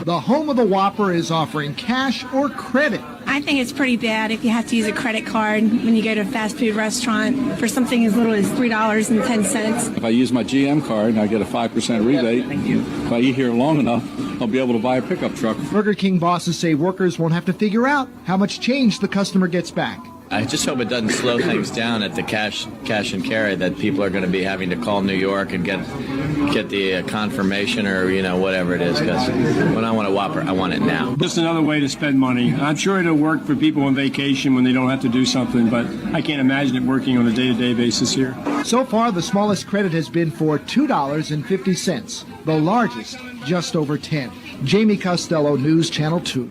The home of the Whopper is offering cash or credit. I think it's pretty bad if you have to use a credit card when you go to a fast food restaurant for something as little as $3.10. If I use my GM card, I get a 5% rebate. Thank you. If I eat here long enough, I'll be able to buy a pickup truck. Burger King bosses say workers won't have to figure out how much change the customer gets back. I just hope it doesn't slow things down at the cash and carry, that people are going to be having to call New York and get the confirmation or, whatever it is. Because when I want a Whopper, I want it now. Just another way to spend money. I'm sure it'll work for people on vacation when they don't have to do something, but I can't imagine it working on a day-to-day basis here. So far, the smallest credit has been for $2.50. The largest, just over 10. Jamie Costello, News Channel 2.